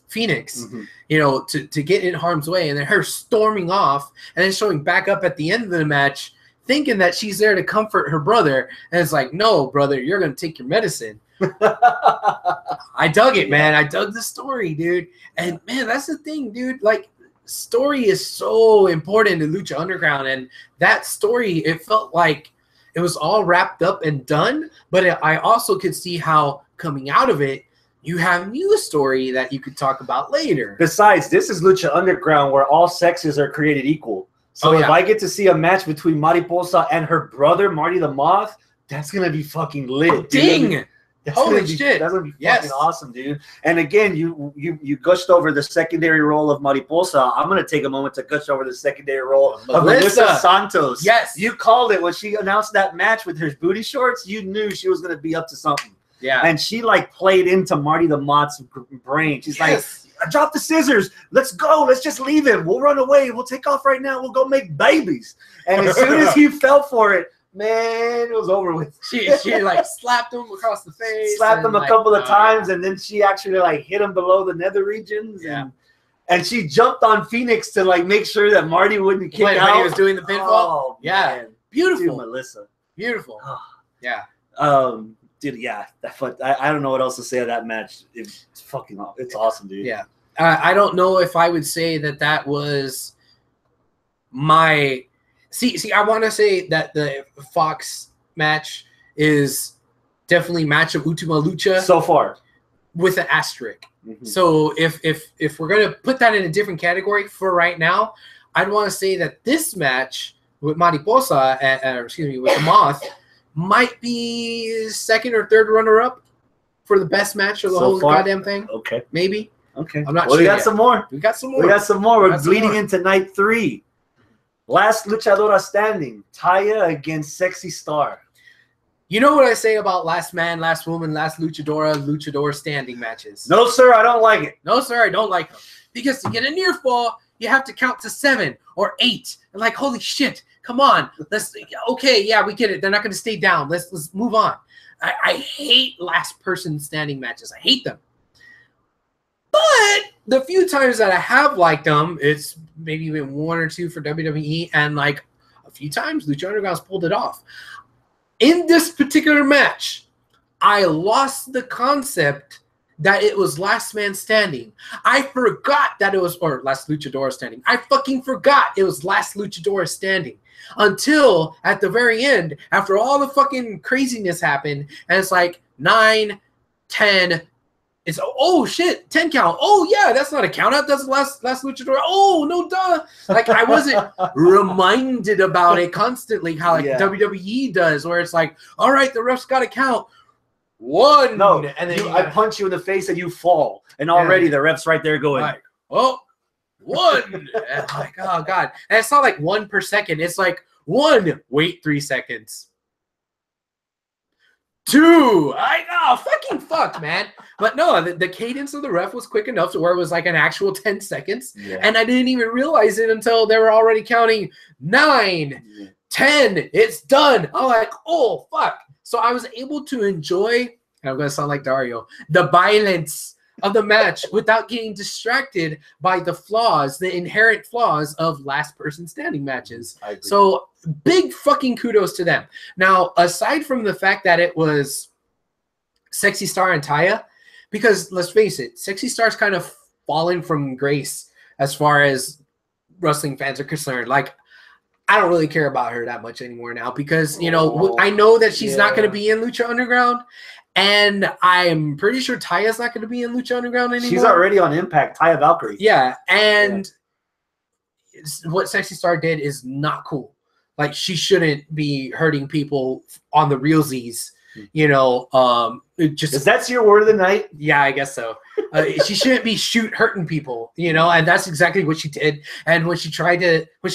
Phoenix, to get in harm's way, and then her storming off and then showing back up at the end of the match, thinking that she's there to comfort her brother, and it's like, no, brother, you're gonna take your medicine. I dug it, man. I dug the story, dude. And man, that's the thing, dude. Like, story is so important in Lucha Underground, and that story, it felt like it was all wrapped up and done. But I also could see how coming out of it, you have new story that you could talk about later. Besides, this is Lucha Underground, where all sexes are created equal. So if I get to see a match between Mariposa and her brother, Marty the Moth, that's going to be fucking lit. Ding! Holy shit. That's going to be fucking awesome, dude. And again, you gushed over the secondary role of Mariposa. I'm going to take a moment to gush over the secondary role of Melissa Santos. Yes. You called it when she announced that match with her booty shorts. You knew she was going to be up to something. Yeah. And she like played into Marty the Mott's brain. She's like, drop the scissors. Let's go. Let's just leave him. We'll run away. We'll take off right now. We'll go make babies. And as soon as he fell for it, man, it was over with. She like slapped him across the face. Slapped him a like, couple of times, and then she actually like hit him below the nether regions. Yeah. And she jumped on Phoenix to like make sure that Marty wouldn't kick out. When he was doing the pinfall. Oh, yeah. Man. Beautiful. Dude, Melissa. Beautiful. Yeah. Dude, yeah. I don't know what else to say of that match. It's fucking awesome. It's awesome, dude. Yeah. I don't know if I would say that was my see. I want to say that the Fox match is definitely match of Ultima Lucha so far with an asterisk. So if we're gonna put that in a different category for right now, I'd want to say that this match with Mariposa, with the Moth, might be second or third runner-up for the best match of the whole goddamn thing. Okay, maybe. Okay, I'm not sure. We got yet. Some more. We got some more. We got some more. We're bleeding into night 3. Last luchadora standing, Taya against Sexy Star. You know what I say about last man, last woman, last luchador standing matches? No, sir, I don't like it. No, sir, I don't like them. Because to get a near fall, you have to count to 7 or 8. And like, holy shit, come on. Okay, yeah, we get it. They're not going to stay down. Let's move on. I hate last person standing matches. I hate them. But the few times that I have liked them, it's maybe been 1 or 2 for WWE, and like a few times Lucha Underground's pulled it off. In this particular match, I lost the concept that it was last man standing. I forgot that it was, or last luchador standing. I fucking forgot it was last luchador standing until at the very end, after all the fucking craziness happened, and it's like 9, 10. It's oh shit, 10 count. Oh yeah, that's not a count out. That's the last luchador. Oh no, duh. Like I wasn't reminded about it constantly, how like WWE does, where it's like, all right, the ref's got to count 1. No, and then I punch you in the face and you fall, and already the ref's right there going, like, oh, 1. And like, oh god, and it's not like 1 per second. It's like 1. Wait 3 seconds. 2. Fucking fuck, man. But no, the cadence of the ref was quick enough to where it was like an actual 10 seconds. Yeah. And I didn't even realize it until they were already counting 9, 10. It's done. I'm like, oh, fuck. So I was able to enjoy, and I'm going to sound like Dario, the violence of the match without getting distracted by the flaws, the inherent flaws of last person standing matches. So big fucking kudos to them. Now, aside from the fact that it was Sexy Star and Taya, because let's face it, Sexy Star's kind of fallen from grace as far as wrestling fans are concerned. Like, I don't really care about her that much anymore now because, you know, I know that she's not going to be in Lucha Underground. And I'm pretty sure Taya's not going to be in Lucha Underground anymore. She's already on Impact, Taya Valkyrie. Yeah, and what Sexy Star did is not cool. Like, she shouldn't be hurting people on the realsies, you know. That's your word of the night? Yeah, I guess so. She shouldn't be hurting people, you know, and that's exactly what she did. And when she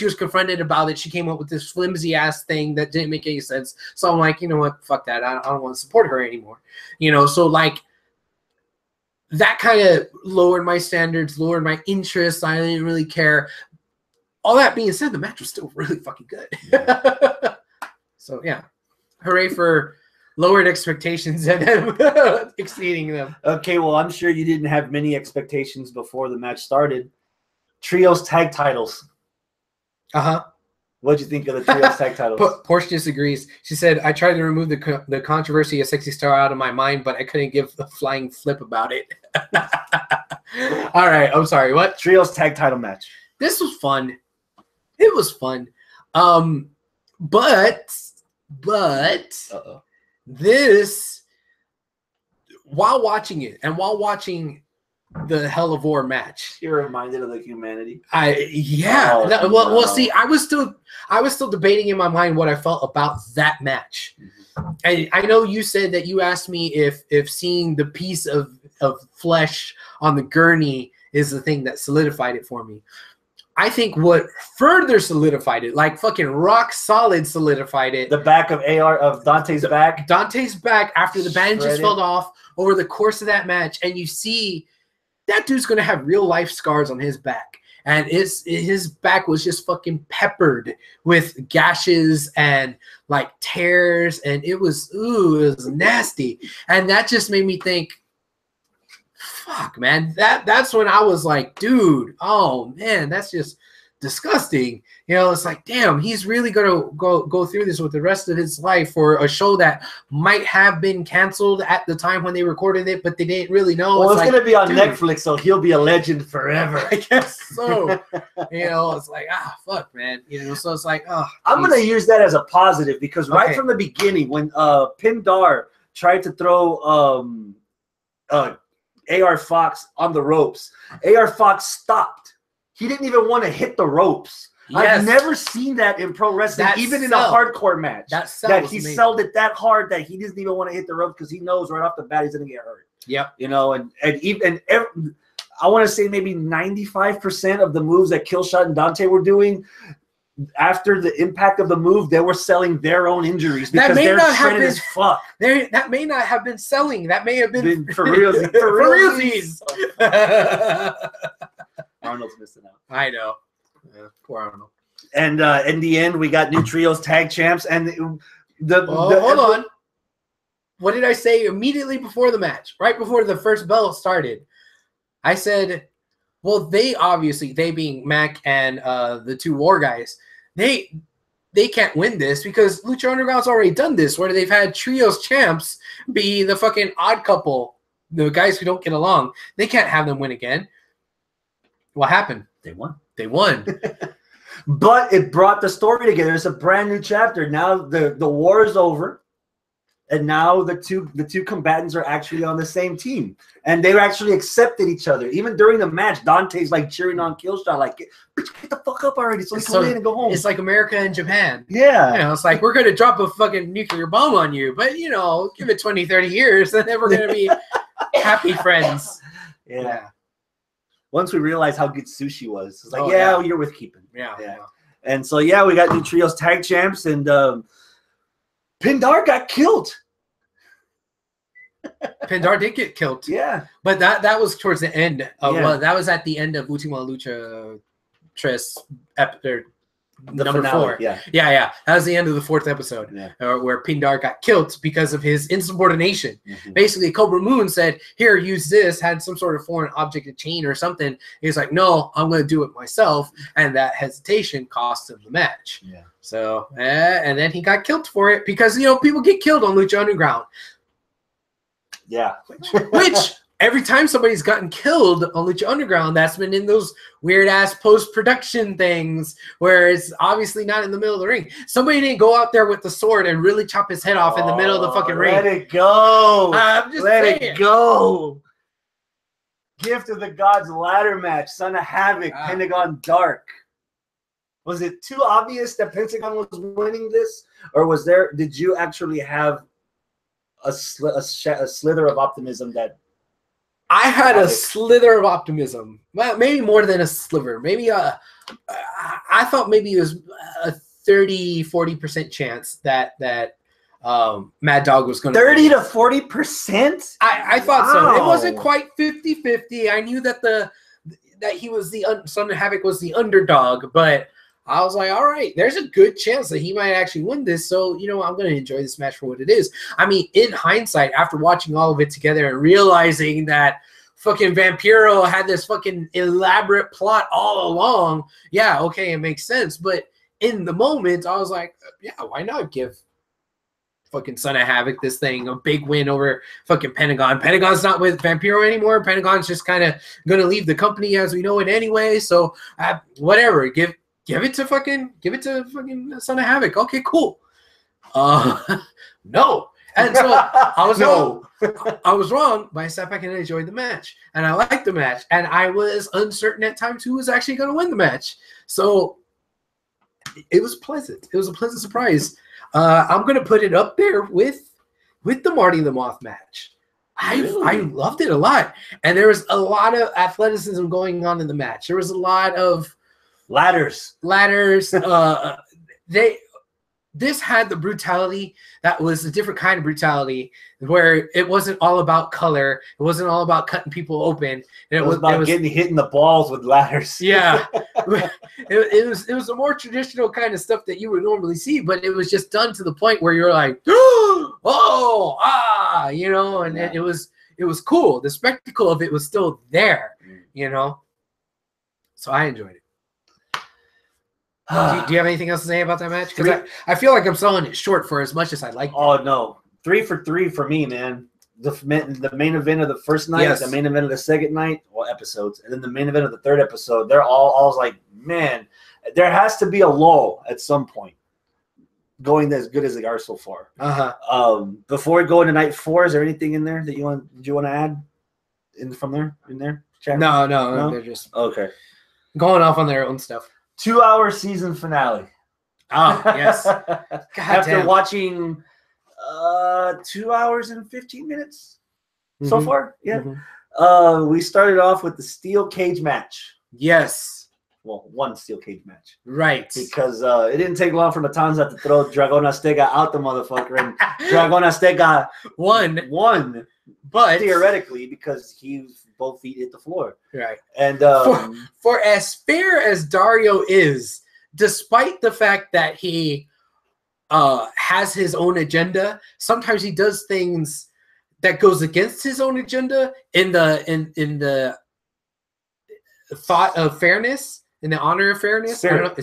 was confronted about it, she came up with this flimsy ass thing that didn't make any sense. So I'm like, you know what, fuck that. I don't want to support her anymore, you know. So like that kind of lowered my standards, lowered my interest. I didn't really care. All that being said, the match was still really fucking good. So yeah, hooray for lowered expectations and exceeding them. Okay, well, I'm sure you didn't have many expectations before the match started. Trios tag titles. What'd you think of the Trios tag titles? Porsche disagrees. She said, I tried to remove the controversy of Sexy Star out of my mind, but I couldn't give a flying flip about it. All right, I'm sorry, what? Trios tag title match. This was fun. It was fun. But this, while watching it and while watching the Hell of War match, you're reminded of the humanity. Well, see, I was still debating in my mind what I felt about that match. And I know you said that you asked me if seeing the piece of flesh on the gurney is the thing that solidified it for me. I think what further solidified it, like fucking rock solid solidified it. The back of Dante's back. Dante's back after the bandages fell off over the course of that match, and you see that dude's gonna have real life scars on his back. And his back was just fucking peppered with gashes and like tears, and it was nasty. And that just made me think, fuck, man, that's when I was like, dude, oh man, that's just disgusting. You know, it's like, damn, he's really gonna go through this with the rest of his life for a show that might have been canceled at the time when they recorded it, but they didn't really know. Well, it's like, gonna be on Netflix, so he'll be a legend forever. I guess so. You know, it's like, fuck, man. You know, so it's like, I'm gonna use that as a positive because right from the beginning, when Pindar tried to throw AR Fox on the ropes, AR Fox stopped. He didn't even want to hit the ropes. Yes. I've never seen that in pro wrestling, even in a hardcore match. That he sold it that hard that he doesn't even want to hit the ropes because he knows right off the bat he's gonna get hurt. Yep. You know, I want to say maybe 95% of the moves that Killshot and Dante were doing, after the impact of the move, they were selling their own injuries because they're shredded as fuck. That may not have been selling. That may have been for realsies. For realsies. Arnold's missing out. I know. Yeah, poor Arnold. And in the end, we got new trios tag champs. And hold on. What did I say immediately before the match? Right before the first bell started, I said, well, they being Mac and the two war guys, they can't win this because Lucha Underground's already done this where they've had trios champs be the fucking odd couple, the guys who don't get along. They can't have them win again. What happened? They won. They won. But it brought the story together. It's a brand new chapter. Now the war is over. And now the two combatants are actually on the same team. And they actually accepted each other. Even during the match, Dante's like cheering on Killshot, like, bitch, get the fuck up already so we can win and go home. It's like America and Japan. Yeah. You know, it's like, we're going to drop a fucking nuclear bomb on you. But, you know, give it 20, 30 years, and then we're going to be happy friends. Yeah. Once we realized how good sushi was, it's like, you're worth keeping. Yeah. And so, we got new trios tag champs, and Pindar got killed. Pindar did get killed. Yeah. But that was towards the end. Well, that was at the end of Ultima Lucha Tres number finale, 4. Yeah. That was the end of the 4th episode where Pindar got killed because of his insubordination. Mm-hmm. Basically, Cobra Moon said, here, use this, had some sort of foreign object, a chain or something. He's like, no, I'm going to do it myself. And that hesitation cost him the match. Yeah. So, and then he got killed for it because, you know, people get killed on Lucha Underground. Yeah. Which every time somebody's gotten killed on Lucha Underground, that's been in those weird-ass post-production things where it's obviously not in the middle of the ring. Somebody didn't go out there with the sword and really chop his head off in the middle of the fucking ring. Let it go. I'm just saying. Let it go. Gift of the Gods ladder match. Son of Havoc, Pentagon Dark. Was it too obvious that Pentagon was winning this? Or did you actually have a slither of optimism that I had a slither of optimism? Well, maybe more than a sliver. Maybe I thought maybe it was a 30-40% chance that Mad Dog was going to 30 to 40%. I thought so. It wasn't quite 50-50. I knew that that he was Son of Havoc was the underdog, but I was like, all right, there's a good chance that he might actually win this. So, you know, I'm going to enjoy this match for what it is. I mean, in hindsight, after watching all of it together and realizing that fucking Vampiro had this fucking elaborate plot all along, yeah, okay, it makes sense. But in the moment, I was like, yeah, why not give fucking Son of Havoc this thing, a big win over fucking Pentagon. Pentagon's not with Vampiro anymore. Pentagon's just kind of going to leave the company as we know it anyway. So, whatever, Give it to fucking Son of Havoc. Okay, cool. No. And so I was wrong. I was wrong, but I sat back and enjoyed the match. And I liked the match. And I was uncertain at times who was actually going to win the match. So it was pleasant. It was a pleasant surprise. I'm going to put it up there with the Marty the Moth match. I loved it a lot. And there was a lot of athleticism going on in the match. There was a lot of Ladders. This had the brutality that was a different kind of brutality, where it wasn't all about color. It wasn't all about cutting people open. It was about getting hit in the balls with ladders. Yeah, it was a more traditional kind of stuff that you would normally see, but it was just done to the point where you're like, oh, you know, and it was cool. The spectacle of it was still there, you know. So I enjoyed it. Do you have anything else to say about that match? Because I feel like I'm selling it short for as much as I like. Oh, no. 3 for 3 for me, man. The main event of the first night, the main event of the second night, well, episodes, and then the main event of the third episode, they're all was like, man, there has to be a lull at some point going as good as they are so far. Before we go into night 4, is there anything in there that you want to add in there? Chat? No, they're just okay. Going off on their own stuff. 2-hour season finale. Oh, yes. After watching 2 hours and 15 minutes so far. Yeah. We started off with the steel cage match. Yes. Well, one steel cage match. Right. Because it didn't take long for Matanza to throw Dragon Azteca out the motherfucker. And Dragon Azteca won. But theoretically, because both feet hit the floor. Right. And for as fair as Dario is, despite the fact that he has his own agenda, sometimes he does things that goes against his own agenda in the thought of fairness, in the honor of fairness. I don't know, in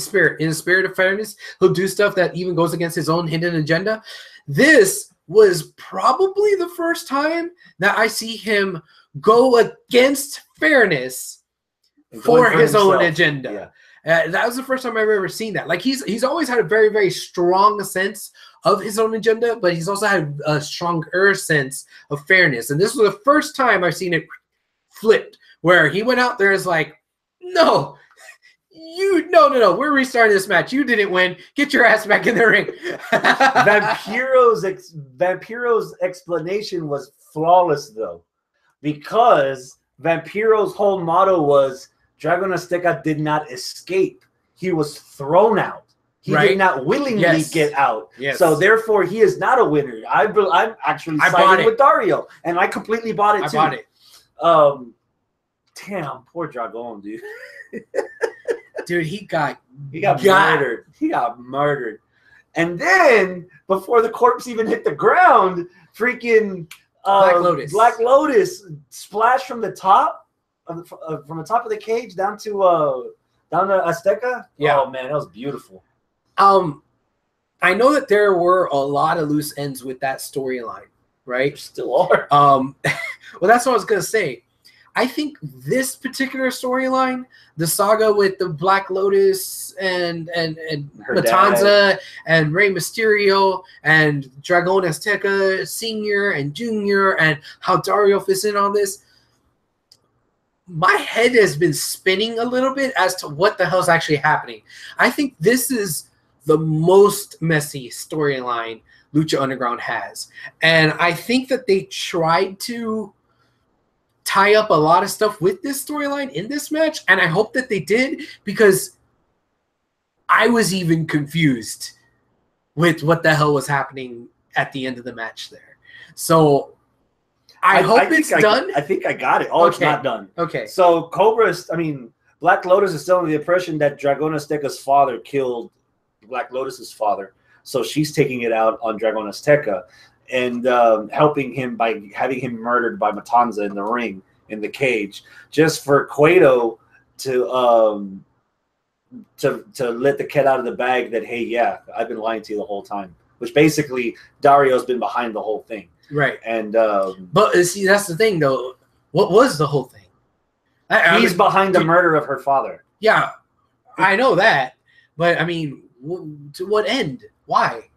the spirit of fairness, he'll do stuff that even goes against his own hidden agenda. This was probably the first time that I see him go against fairness for his own agenda. Yeah. That was the first time I've ever seen that. Like he's always had a very, very strong sense of his own agenda, but he's also had a stronger sense of fairness. And this was the first time I've seen it flipped, where he went out there as like, no, we're restarting this match. You didn't win. Get your ass back in the ring. Vampiro's explanation was flawless, though, because Vampiro's whole motto was Dragon Azteca did not escape. He was thrown out. He did not willingly get out. Yes. So therefore, he is not a winner. I'm actually siding with Dario, and I completely bought it too. I bought it. Damn, poor Dragon, dude. Dude, he got murdered. He got murdered. And then, before the corpse even hit the ground, freaking Black Lotus splashed from the top of the cage down to Azteca. Yeah. Oh man, that was beautiful. I know that there were a lot of loose ends with that storyline, right? There still are. Well, that's what I was gonna say. I think this particular storyline, the saga with the Black Lotus and Matanza and Rey Mysterio and Dragon Azteca Senior and Junior, and how Dario fits in on this, my head has been spinning a little bit as to what the hell's actually happening. I think this is the most messy storyline Lucha Underground has, and I think that they tried to tie up a lot of stuff with this storyline in this match, and I hope that they did, because I was even confused with what the hell was happening at the end of the match there. So I hope it's done. I think I got it. Oh, okay. It's not done. Okay. So Black Lotus is still under the impression that Dragon Azteca's father killed Black Lotus's father, so she's taking it out on Dragon Azteca and helping him by having him murdered by Matanza in the ring, in the cage, just for Cueto to let the cat out of the bag that, hey, yeah, I've been lying to you the whole time, which basically Dario's been behind the whole thing. Right. And but see, that's the thing, though. What was the whole thing? He's behind the murder of her father. Yeah, I know that. But, I mean, to what end? Why?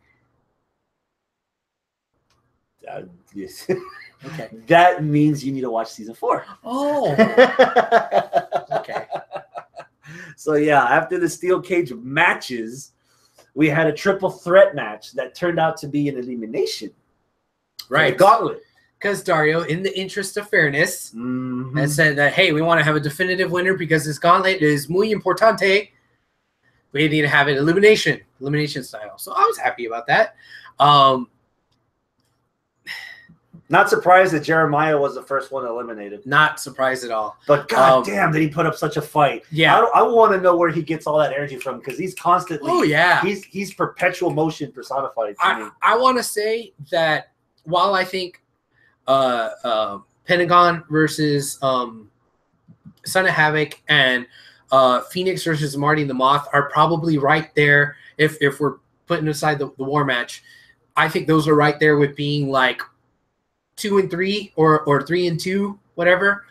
Yes. Okay. That means you need to watch season 4. Oh. Okay. So yeah, after the steel cage matches, we had a triple threat match that turned out to be an elimination. Right. Gauntlet. Because Dario, in the interest of fairness, and said that, hey, we want to have a definitive winner because this gauntlet is muy importante. We need to have it elimination style. So I was happy about that. Not surprised that Jeremiah was the first one eliminated. Not surprised at all. But god damn, did he put up such a fight? Yeah, I want to know where he gets all that energy from, because he's constantly. Oh yeah, he's perpetual motion personified. I want to say that while I think Pentagon versus Son of Havoc and Phoenix versus Marty the Moth are probably right there. If we're putting aside the war match, I think those are right there with being like 2 and 3 or 3 and 2, whatever.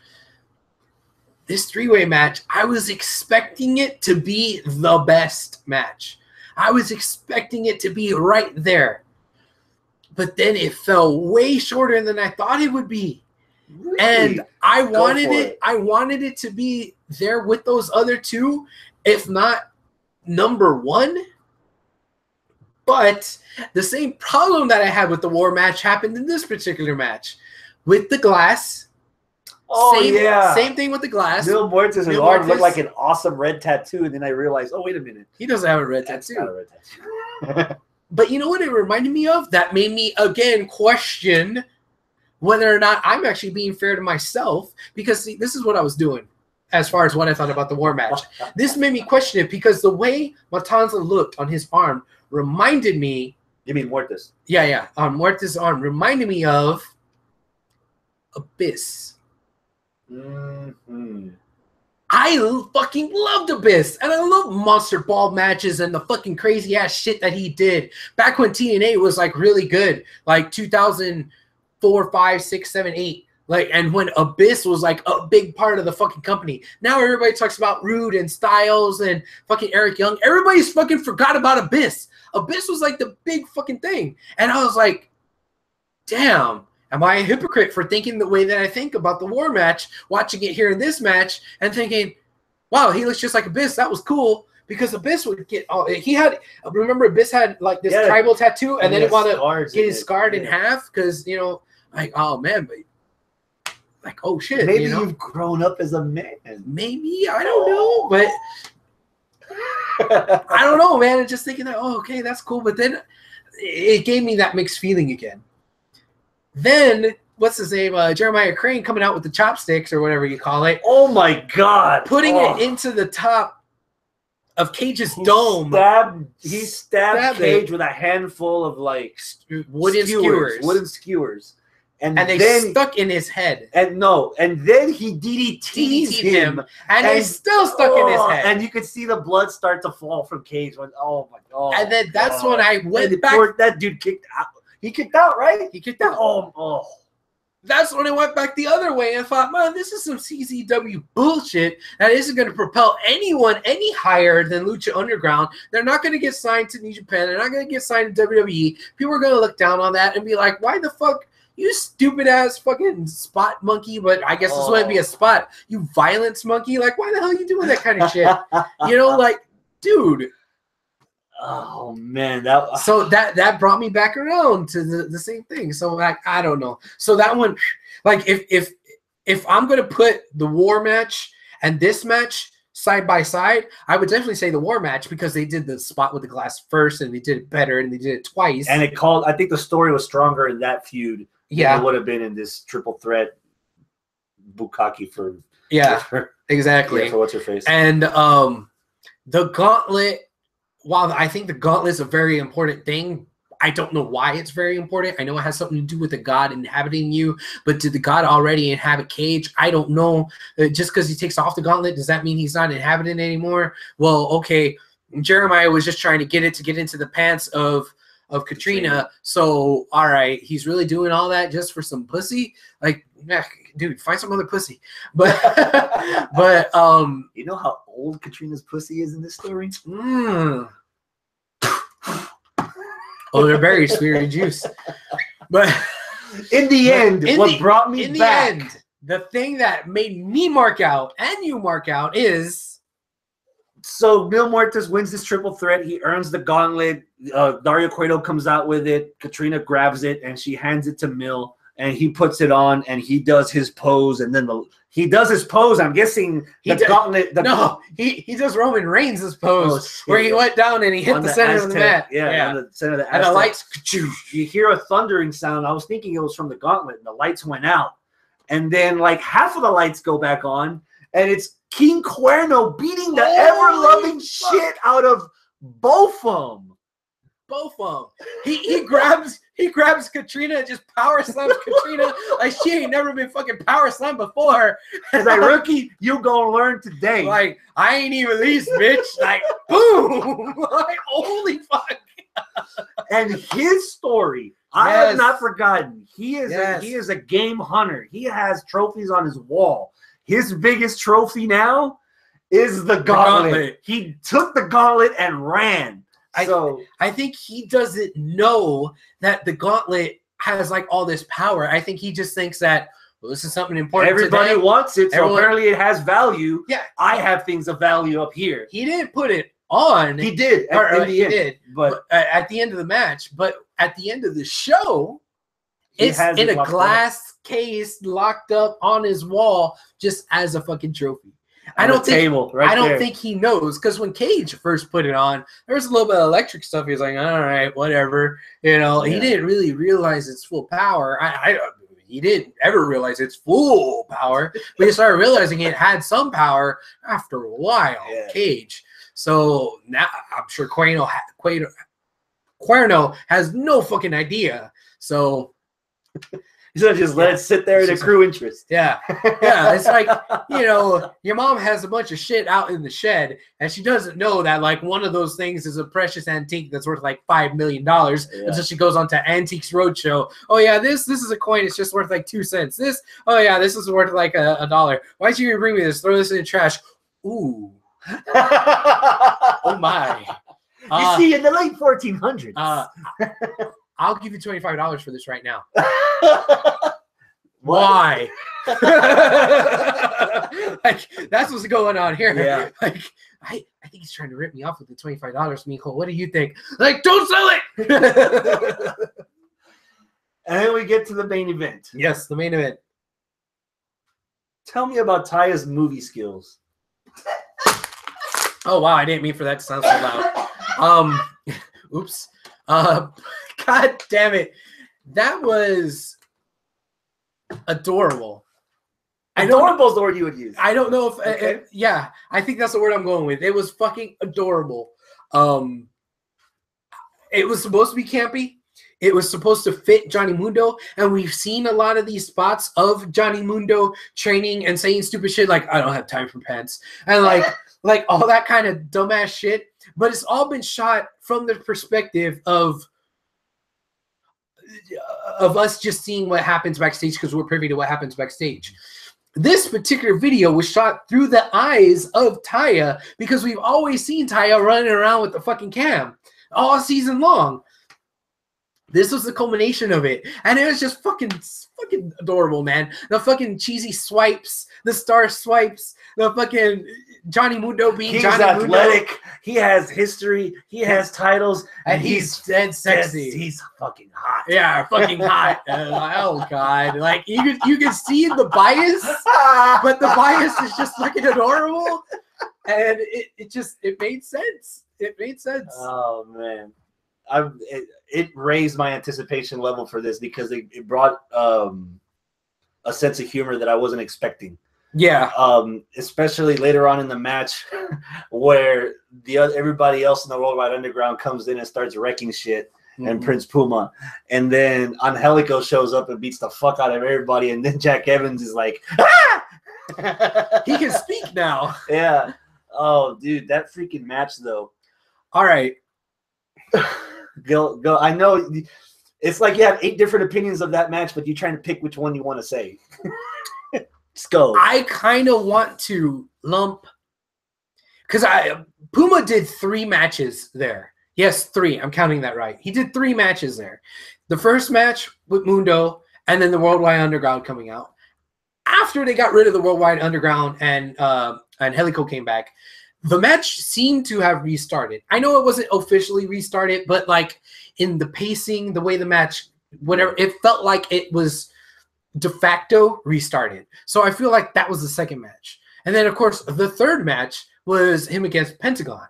This 3-way match, I was expecting it to be the best match. I was expecting it to be right there. But then it fell way shorter than I thought it would be. Really? And I wanted it to be there with those other two, if not number 1. But the same problem that I had with the war match happened in this particular match. With the glass. Oh, yeah. Same thing with the glass. Mil Muertes' arm looked like an awesome red tattoo, and then I realized, oh, wait a minute. He doesn't have a red tattoo. Not a red tattoo. But you know what it reminded me of? That made me, again, question whether or not I'm actually being fair to myself. Because, see, this is what I was doing as far as what I thought about the war match. This made me question it because the way Matanza looked on his arm reminded me. You mean Muertes? Yeah. On Muertes' arm reminded me of Abyss. Mm-hmm. I fucking loved Abyss, and I love Monster Ball matches and the fucking crazy ass shit that he did back when TNA was like really good, like 2004, 5, 6, 7, 8. Like, and when Abyss was like a big part of the fucking company. Now everybody talks about Rude and Styles and fucking Eric Young. Everybody's fucking forgot about Abyss. Abyss was like the big fucking thing. And I was like, damn, am I a hypocrite for thinking the way that I think about the war match, watching it here in this match and thinking, wow, he looks just like Abyss. That was cool. Because Abyss would get all remember Abyss had like this tribal tattoo and then it wanted to get it scarred in half because, you know, like, oh man, but like, oh shit. Maybe you've grown up as a man. Maybe, I don't know, but I don't know, man. And just thinking that, oh, okay, that's cool. But then it gave me that mixed feeling again. Then, what's his name? Jeremiah Crane coming out with the chopsticks or whatever you call it. Oh my God. Putting it into the top of Cage's dome. He stabbed Cage with a handful of like wooden skewers. And they then stuck in his head. And then he DDT'd him. And they still stuck in his head. And you could see the blood start to fall from Cage. Oh my God. And then that's when I went back. That dude kicked out. He kicked out, right? He kicked out. Oh. That's when I went back the other way and thought, man, this is some CZW bullshit that isn't going to propel anyone any higher than Lucha Underground. They're not going to get signed to New Japan. They're not going to get signed to WWE. People are going to look down on that and be like, why the fuck? You stupid ass fucking spot monkey, but I guess this wouldn't be a spot. You violence monkey. Like, why the hell are you doing that kind of shit? You know, like, dude. Oh man, so that brought me back around to the same thing. So like, I don't know. So that one, like, if I'm gonna put the war match and this match side by side, I would definitely say the war match because they did the spot with the glass first and they did it better and they did it twice. And I think the story was stronger in that feud. Yeah, it would have been in this triple threat bukkake for exactly. Yeah, for what's her face. And the gauntlet. While I think the gauntlet is a very important thing, I don't know why it's very important. I know it has something to do with the god inhabiting you, but did the god already inhabit Cage? I don't know. Just because he takes off the gauntlet, does that mean he's not inhabited anymore? Well, okay, Jeremiah was just trying to get into the pants of Katrina. So, all right, he's really doing all that just for some pussy? Like, dude, find some other pussy. But you know how old Katrina's pussy is in this story? Oh, they're very sweet juice. But in the end, what brought me back, the thing that made me mark out and you mark out is. So Mil Muertes wins this triple threat. He earns the gauntlet. Dario Cueto comes out with it. Katrina grabs it and she hands it to Mil, and he puts it on and he does his pose, and then He does his pose. I'm guessing the gauntlet. No, he does Roman Reigns' pose where he went down and he hit the center of the mat. Yeah, on the center of the and the lights. You hear a thundering sound. I was thinking it was from the gauntlet, and the lights went out. And then like half of the lights go back on, and it's King Cuerno beating the ever-loving shit out of both of them. Both of them. He grabs Katrina and just power slams Katrina like she ain't never been fucking power slammed before. He's like, rookie, you gonna learn today. Like, I ain't even least, bitch. Like, boom. Like, holy fuck. And his story, I have not forgotten. He is a game hunter. He has trophies on his wall. His biggest trophy now is the gauntlet. He took the gauntlet and ran. I think he doesn't know that the gauntlet has like all this power. I think he just thinks that, well, this is something important. Everybody wants it, so apparently it has value. Yeah, I have things of value up here. He didn't put it on. He did. He did, but at the end of the match. But at the end of the show, it's in a glass case, locked up on his wall, just as a fucking trophy. I don't think he knows, because when Cage first put it on, there was a little bit of electric stuff. He was like, all right, whatever. You know, he didn't really realize its full power. He didn't ever realize its full power, but he started realizing it had some power after a while. Cage. So now I'm sure Cuerno has no fucking idea. So he's gonna just let it sit there in accrue interest. Yeah. It's like, you know, your mom has a bunch of shit out in the shed, and she doesn't know that like one of those things is a precious antique that's worth like $5 million. Until she goes on to Antiques Roadshow. Oh yeah, this is a coin. It's just worth like 2 cents. This is worth like a dollar. Why'd you even bring me this? Throw this in the trash. Ooh. Oh my. You see, in the late 1400s. I'll give you $25 for this right now. Why? Like, that's what's going on here. Yeah. Like, I think he's trying to rip me off with the $25, Mijo. What do you think? Like, don't sell it. And then we get to the main event. Yes, the main event. Tell me about Taya's movie skills. Oh wow, I didn't mean for that to sound so loud. Oops. God damn it. That was adorable. Adorable is the word you would use. I don't know if yeah, I think that's the word I'm going with. It was fucking adorable. It was supposed to be campy. It was supposed to fit Johnny Mundo, and we've seen a lot of these spots of Johnny Mundo training and saying stupid shit like, I don't have time for pants, and like all that kind of dumbass shit. But it's all been shot from the perspective of us just seeing what happens backstage, because we're privy to what happens backstage. This particular video was shot through the eyes of Taya, because we've always seen Taya running around with the fucking cam all season long. This was the culmination of it, and it was just fucking adorable, man. The fucking cheesy swipes, the star swipes, the fucking Johnny Mundo being Johnny athletic. Mundo. He has history. He has titles, and he's dead sexy. He's fucking hot. Yeah, fucking hot. Oh god, like you can see the bias, but the bias is just fucking adorable, and it made sense. It made sense. Oh man. It raised my anticipation level for this, because it brought a sense of humor that I wasn't expecting. Yeah. Especially later on in the match, where everybody else in the Worldwide Underground comes in and starts wrecking shit, and Prince Puma, and then Angelico shows up and beats the fuck out of everybody, and then Jack Evans is like, ah! He can speak now. Yeah. Oh, dude, that freaking match though. All right. Go. I know it's like you have 8 different opinions of that match, but you're trying to pick which one you want to say. Just go. I kind of want to lump, because Puma did 3 matches there. Yes, 3. I'm counting that right. He did 3 matches there. The first match with Mundo, and then the Worldwide Underground coming out. After they got rid of the Worldwide Underground and Helico came back, the match seemed to have restarted. I know it wasn't officially restarted, but like in the pacing, the way the match, whatever, it felt like it was de facto restarted. So I feel like that was the second match. And then, of course, the third match was him against Pentagon.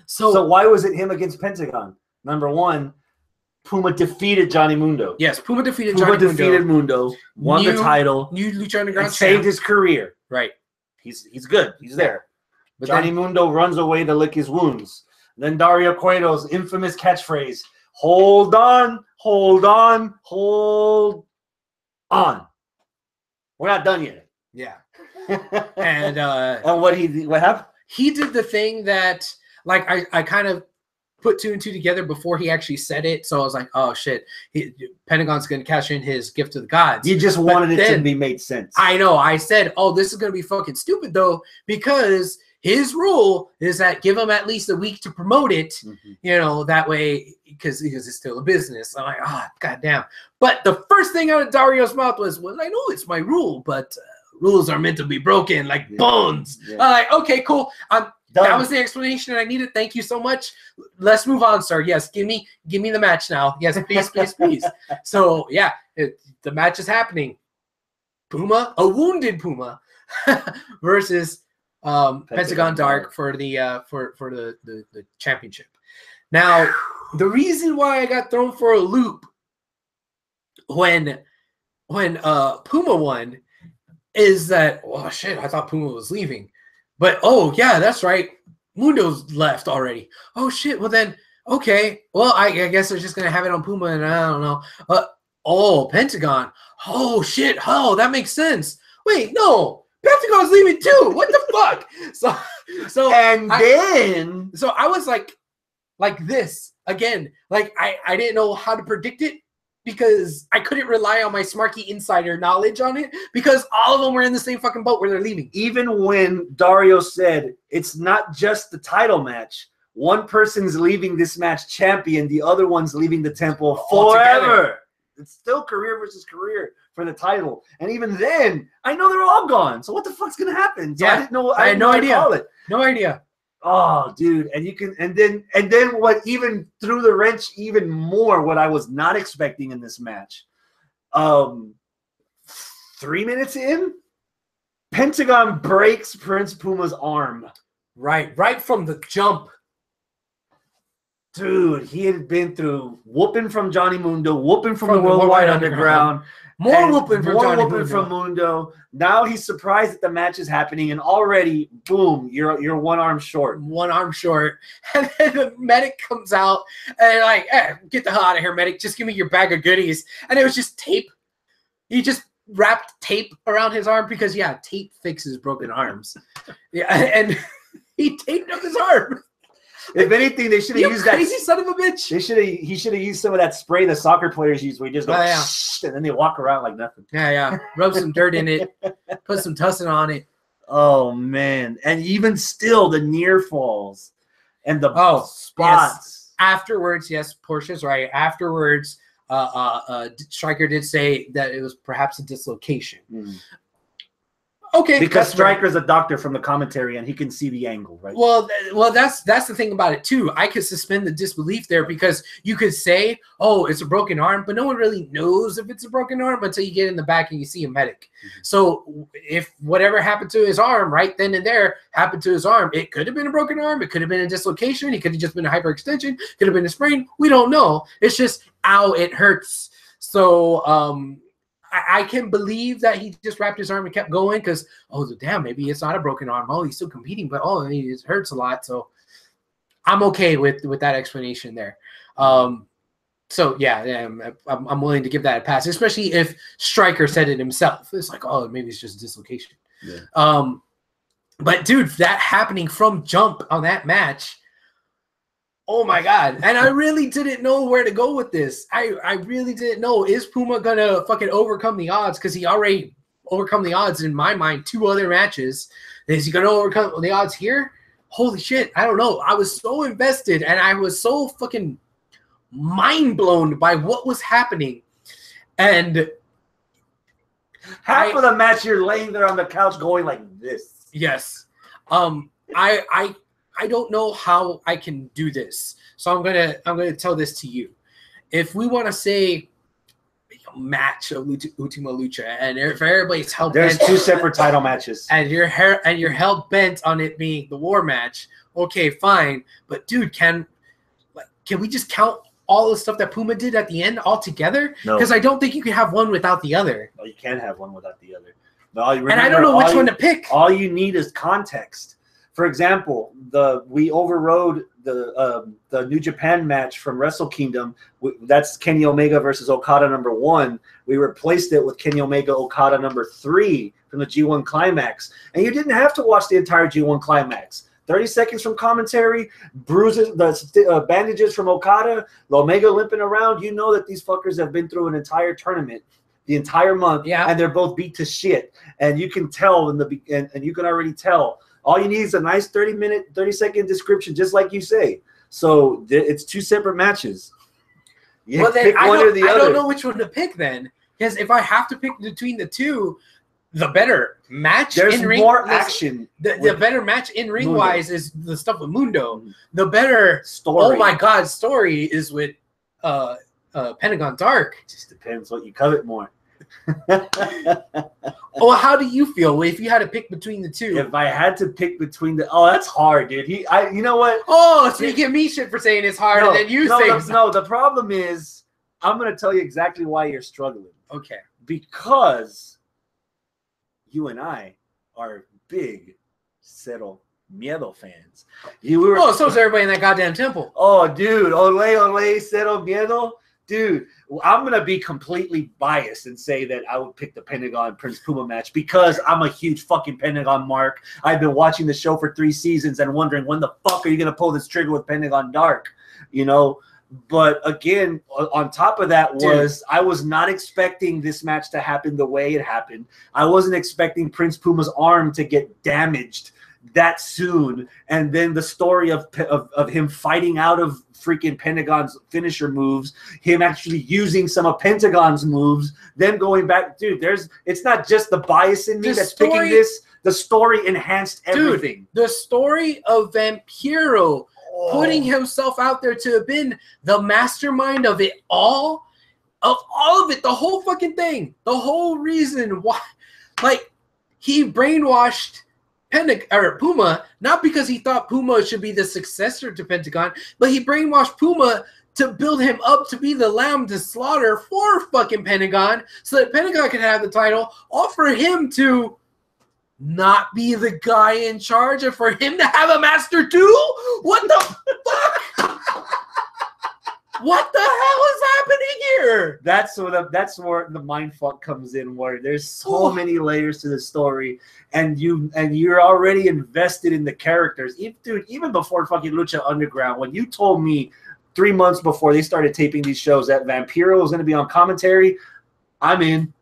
So why was it him against Pentagon? Number one, Puma defeated Johnny Mundo. Yes, Puma defeated Johnny Mundo, won the title, new Lucha Underground, saved his career. Right. He's good. He's there. But Johnny Mundo runs away to lick his wounds. Then Dario Cueto's infamous catchphrase, hold on, hold on, hold on. We're not done yet. Yeah. And what happened? He did the thing that, like, I kind of put two and two together before he actually said it. So I was like, oh shit, Pentagon's gonna cash in his gift to the gods. You just wanted it to be made sense. I know. I said, oh, this is gonna be fucking stupid though, because his rule is that give him at least a week to promote it, you know, that way, because it's still a business. I'm like, oh, goddamn. But the first thing out of Dario's mouth was, well, I know it's my rule, but rules are meant to be broken like bones. Yeah. I'm like, okay, cool. That was the explanation I needed. Thank you so much. Let's move on, sir. Yes, give me the match now. Yes, please, please, please. So yeah, the match is happening. Puma, a wounded Puma, versus Pentagon Dark for the for the championship. Now, the reason why I got thrown for a loop when Puma won is that, oh shit, I thought Puma was leaving. But, oh, yeah, that's right. Mundo's left already. Oh, shit. Well, then, okay. Well, I guess they're just going to have it on Puma, and I don't know. Oh, Pentagon. Oh, shit. Oh, that makes sense. Wait, no. Pentagon's leaving, too. What the fuck? So I was like this again. Like, I didn't know how to predict it, because I couldn't rely on my Smarky insider knowledge on it, because all of them were in the same fucking boat where they're leaving. Even when Dario said it's not just the title match, one person's leaving this match champion, the other one's leaving the temple forever. It's still career versus career for the title. And even then, I know they're all gone. So what the fuck's gonna happen? So yeah, I didn't know. I had no idea. No idea. Oh, dude, and you can, and then what even threw the wrench even more, what I was not expecting in this match. 3 minutes in, Pentagon breaks Prince Puma's arm. Right from the jump. Dude, he had been through whooping from Johnny Mundo, whooping from the Worldwide Underground. More whooping from Mundo. Now he's surprised that the match is happening, and already, boom, you're one arm short. One arm short. And then the medic comes out, and like, get the hell out of here, medic. Just give me your bag of goodies. And it was just tape. He just wrapped tape around his arm because, yeah, tape fixes broken arms. Yeah, and he taped up his arm. If anything, they should have used that crazy son of a bitch. He should have used some of that spray the soccer players use, where you just go and then they walk around like nothing. Yeah. Rub some dirt in it, put some tussin on it. Oh man! And even still, the near falls and the spots. Yes. Afterwards, yes, Portia's right. Afterwards, Stryker did say that it was perhaps a dislocation. Okay, because Stryker's a doctor from the commentary, and he can see the angle, right? Well, that's the thing about it too. I could suspend the disbelief there, because you could say, "Oh, it's a broken arm," but no one really knows if it's a broken arm until you get in the back and you see a medic. So, if whatever happened to his arm right then and there happened to his arm, it could have been a broken arm, it could have been a dislocation, it could have just been a hyperextension, could have been a sprain. We don't know. It's just, ow, it hurts. So, I can believe that he just wrapped his arm and kept going, because, oh, damn, maybe it's not a broken arm. Oh, he's still competing, but, oh, it hurts a lot. So I'm okay with that explanation there. So, yeah, I'm willing to give that a pass, especially if Stryker said it himself. It's like, oh, maybe it's just a dislocation. Yeah. But, dude, that happening from jump on that match, oh my God. And I really didn't know where to go with this. I really didn't know. Is Puma going to fucking overcome the odds? Because he already overcome the odds in my mind 2 other matches. Is he going to overcome the odds here? Holy shit. I don't know. I was so invested, and I was so fucking mind blown by what was happening. And half of the match, you're laying there on the couch going like this. Yes. I don't know how I can do this, so I'm gonna tell this to you. If we want to say, match of Ultima Lucha, and if everybody's hell There's bent, 2 separate title matches, and you're hell bent on it being the war match, okay, fine. But dude, can we just count all the stuff that Puma did at the end all together? No, because I don't think you can have one without the other. well, you can't have one without the other. But and I don't know which one to pick. All you need is context. For example, we overrode the New Japan match from Wrestle Kingdom. That's Kenny Omega versus Okada #1. We replaced it with Kenny Omega Okada #3 from the G1 Climax, and you didn't have to watch the entire G1 Climax. 30 seconds from commentary, bruises, the bandages from Okada, the Omega limping around. You know that these fuckers have been through an entire tournament, the entire month, and they're both beat to shit. And you can tell and you can already tell. All you need is a nice 30-second description, just like you say. So it's 2 separate matches. You pick one or the other. I don't know which one to pick then, because if I have to pick between the two, the better match in ring. There's more action. The better match in ring wise is the stuff with Mundo. The better story. Oh my God, story is with Pentagon Dark. It just depends what you covet more. Well, how do you feel if you had to pick between the two? If I had to pick between that's hard, dude. You know what? Oh, so you give me shit for saying it's hard, and then you say no. The problem is, I'm gonna tell you exactly why you're struggling. Okay. Because you and I are big Cero Miedo fans. So is everybody in that goddamn temple. Oh, dude, ole, Cero Miedo. Dude, I'm going to be completely biased and say that I would pick the Pentagon Prince Puma match because I'm a huge fucking Pentagon mark. I've been watching the show for 3 seasons and wondering when the fuck are you going to pull this trigger with Pentagon Dark, you know? But again, on top of that I was not expecting this match to happen the way it happened. I wasn't expecting Prince Puma's arm to get damaged that soon, and then the story of him fighting out of freaking Pentagon's finisher moves, him actually using some of Pentagon's moves, then going back, dude, it's not just the bias in me that's picking this, the story enhanced everything. Dude, the story of Vampiro putting himself out there to have been the mastermind of it all of it, the whole fucking thing, the whole reason why, like, he brainwashed Puma, not because he thought Puma should be the successor to Pentagon, but he brainwashed Puma to build him up to be the lamb to slaughter for fucking Pentagon so that Pentagon could have the title, all for him to not be the guy in charge and for him to have a master too? What the fuck? What the hell is happening here? That's where the mind fuck comes in, where there's so many layers to the story, and you're already invested in the characters. Even before fucking Lucha Underground, when you told me 3 months before they started taping these shows that Vampiro was going to be on commentary, I'm in.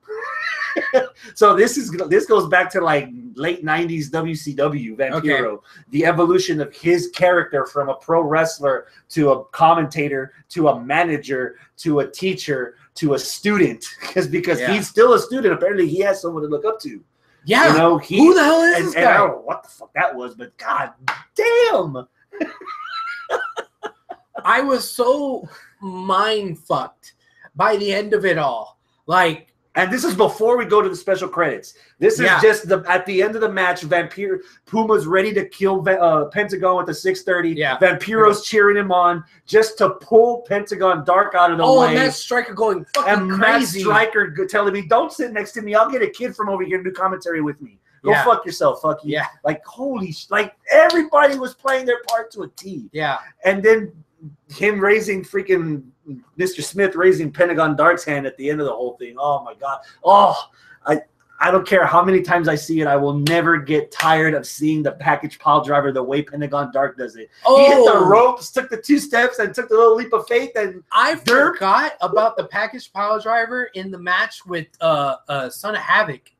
So this goes back to like late 90s WCW Vampiro, the evolution of his character from a pro wrestler to a commentator to a manager to a teacher to a student, because he's still a student. Apparently he has someone to look up to. Yeah, you know, who the hell is this guy? I don't know what the fuck that was, but god damn. I was so mind fucked by the end of it all. Like, and this is before we go to the special credits. This is just at the end of the match. Puma's ready to kill Pentagon with the 630. Yeah. Vampiro's cheering him on just to pull Pentagon Dark out of the way. Oh, and Matt Striker going fucking crazy. Matt Striker telling me, "Don't sit next to me. I'll get a kid from over here to do commentary with me. Go fuck yourself. Fuck you." Yeah. Like, holy like everybody was playing their part to a T. Yeah. And then him raising freaking Mr. Smith raising Pentagon Dark's hand at the end of the whole thing. Oh my god. Oh, I don't care how many times I see it. I will never get tired of seeing the package pile driver the way Pentagon Dark does it. He hit the ropes, took the 2 steps, and took the little leap of faith. And I forgot about the package pile driver in the match with Son of Havoc.